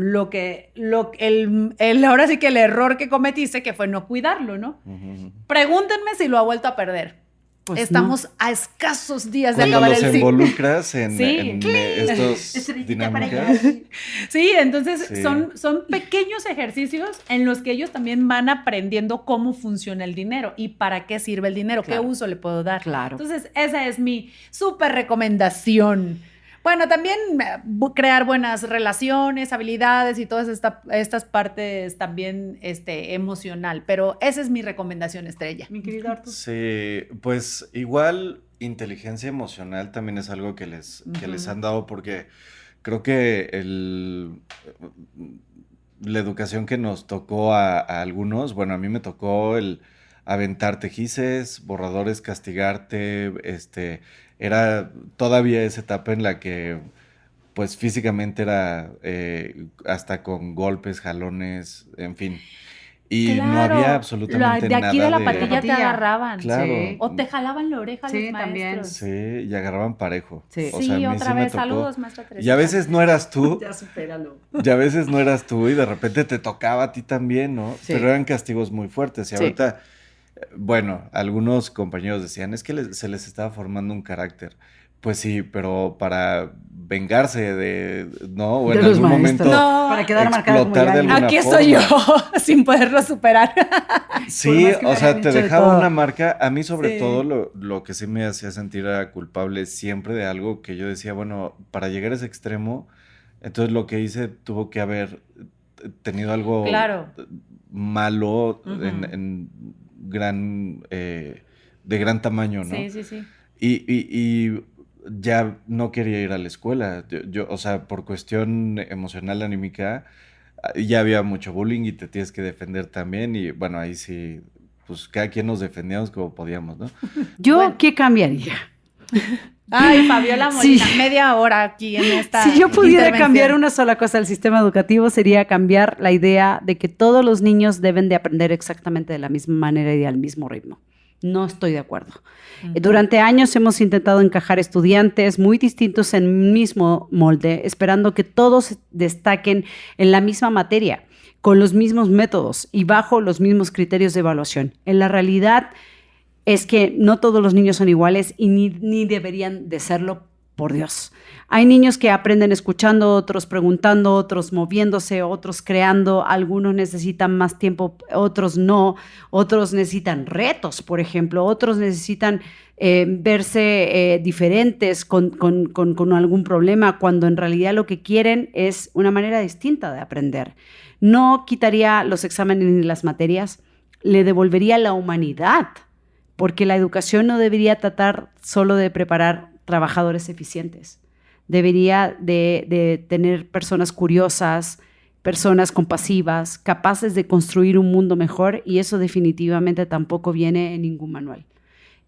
ahora sí que el error que cometiste, que fue no cuidarlo, ¿no? Ujú. Pregúntenme si lo ha vuelto a perder. Pues Estamos a escasos días de Cuando acabar los el ciclo. involucras en, Sí. en estos Estrellita para dinámicas... allá. Sí, entonces Sí. son pequeños ejercicios en los que ellos también van aprendiendo cómo funciona el dinero y para qué sirve el dinero, Claro. qué uso le puedo dar. Claro. Entonces, esa es mi súper recomendación. Bueno, también crear buenas relaciones, habilidades y todas estas partes también emocional, pero esa es mi recomendación estrella. Mi querido Arturo. Sí, pues igual inteligencia emocional también es algo que les Ujú. han dado porque creo que la educación que nos tocó a algunos, bueno, a mí me tocó el aventar tejices, borradores, castigarte, era todavía esa etapa en la que pues físicamente era hasta con golpes, jalones, en fin. Y no Claro, había absolutamente de aquí nada de la de... patilla te agarraban. Claro. Sí. O te jalaban la oreja Sí, los también. maestros. Sí, y agarraban parejo. Sí. O sea, a Sí, mí otra sí me vez. tocó. Saludos, maestra Teresa. Y a veces no eras tú, Ya supéralo. y a veces no eras tú, y de repente te tocaba a ti también, ¿no? Sí. Pero eran castigos muy fuertes. Y Sí. ahorita, bueno, algunos compañeros decían, es que se les estaba formando un carácter. Pues sí, pero para vengarse de, ¿no? O en De los algún maestros. momento No, Para quedar marcado como explotar de ya. alguna aquí estoy yo, forma. sin poderlo superar. Sí, Por más que me o sea, hayan te dicho de dejaba todo. una marca. A mí, sobre Sí. todo, lo que sí me hacía sentir era culpable siempre de algo que yo decía, bueno, para llegar a ese extremo, entonces lo que hice tuvo que haber tenido algo Claro. malo Ujú. en gran, de gran tamaño, ¿no? Sí, sí, sí. Y ya no quería ir a la escuela. O sea, por cuestión emocional, anímica, ya había mucho bullying y te tienes que defender también. Y bueno, ahí sí, pues cada quien nos defendíamos como podíamos, ¿no? ¿Yo Bueno. qué cambiaría? Ay, Fabiola Molina, Sí. media hora aquí en esta Si yo pudiera intervención. cambiar una sola cosa del sistema educativo, sería cambiar la idea de que todos los niños deben de aprender exactamente de la misma manera y al mismo ritmo. No estoy de acuerdo. Ujú. Durante años hemos intentado encajar estudiantes muy distintos en un mismo molde, esperando que todos destaquen en la misma materia, con los mismos métodos y bajo los mismos criterios de evaluación. En la realidad es que no todos los niños son iguales y ni deberían de serlo, por Dios. Hay niños que aprenden escuchando, otros preguntando, otros moviéndose, otros creando. Algunos necesitan más tiempo, otros no. Otros necesitan retos, por ejemplo. Otros necesitan verse diferentes con algún problema, cuando en realidad lo que quieren es una manera distinta de aprender. No quitaría los exámenes ni las materias, le devolvería la humanidad, porque la educación no debería tratar solo de preparar trabajadores eficientes. Debería de tener personas curiosas, personas compasivas, capaces de construir un mundo mejor, y eso definitivamente tampoco viene en ningún manual.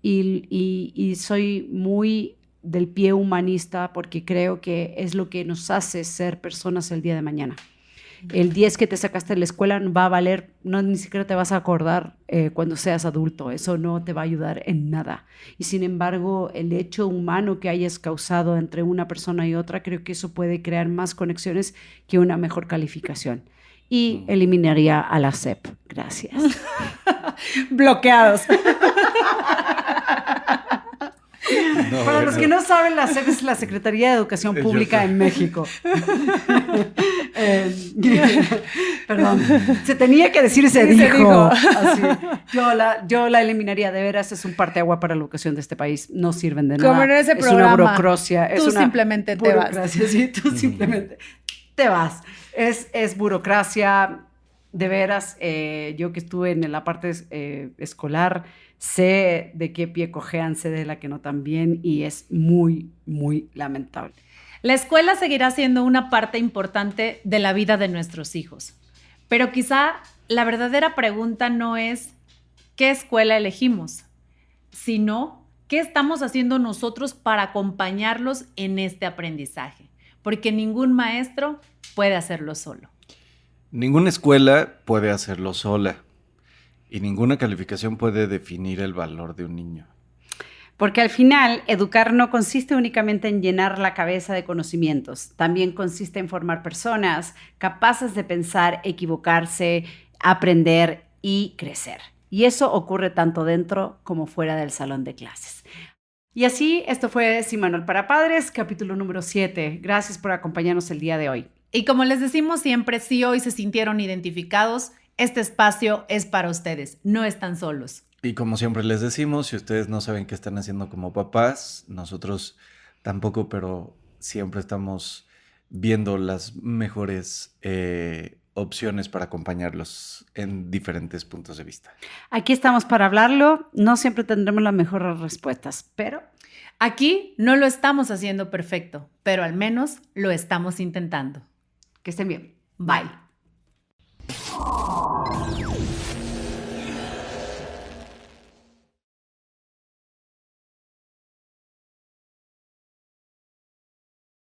Y soy muy del pie humanista porque creo que es lo que nos hace ser personas el día de mañana. El 10 que te sacaste de la escuela va a valer, no, ni siquiera te vas a acordar cuando seas adulto. Eso no te va a ayudar en nada. Y sin embargo, el hecho humano que hayas causado entre una persona y otra, creo que eso puede crear más conexiones que una mejor calificación. Y eliminaría a la SEP. Gracias. Bloqueados. No, Para los bueno. que no saben, la SEP es la Secretaría de Educación Yo Pública sé. en México. Perdón, se tenía que decir y se Sí, se dijo. dijo. Así. Yo la eliminaría, de veras, es un parteagua para la educación de este país. No sirven de nada. Como en ese es programa, una burocracia. Es tú una simplemente te vas. burocracia, sí, tú simplemente te vas. Es burocracia. De veras, yo que estuve en la parte escolar, sé de qué pie cojean, sé de la que no tan bien, y es muy, muy lamentable. La escuela seguirá siendo una parte importante de la vida de nuestros hijos, pero quizá la verdadera pregunta no es ¿qué escuela elegimos?, sino ¿qué estamos haciendo nosotros para acompañarlos en este aprendizaje? Porque ningún maestro puede hacerlo solo. Ninguna escuela puede hacerlo sola y ninguna calificación puede definir el valor de un niño. Porque al final, educar no consiste únicamente en llenar la cabeza de conocimientos, también consiste en formar personas capaces de pensar, equivocarse, aprender y crecer. Y eso ocurre tanto dentro como fuera del salón de clases. Y así, esto fue Sin Manual para Padres, capítulo número 7. Gracias por acompañarnos el día de hoy. Y como les decimos siempre, si hoy se sintieron identificados, este espacio es para ustedes, no están solos. Y como siempre les decimos, si ustedes no saben qué están haciendo como papás, nosotros tampoco, pero siempre estamos viendo las mejores opciones para acompañarlos en diferentes puntos de vista. Aquí estamos para hablarlo. No siempre tendremos las mejores respuestas, pero Aquí no lo estamos haciendo perfecto, pero al menos lo estamos intentando. que estén bien. Bye.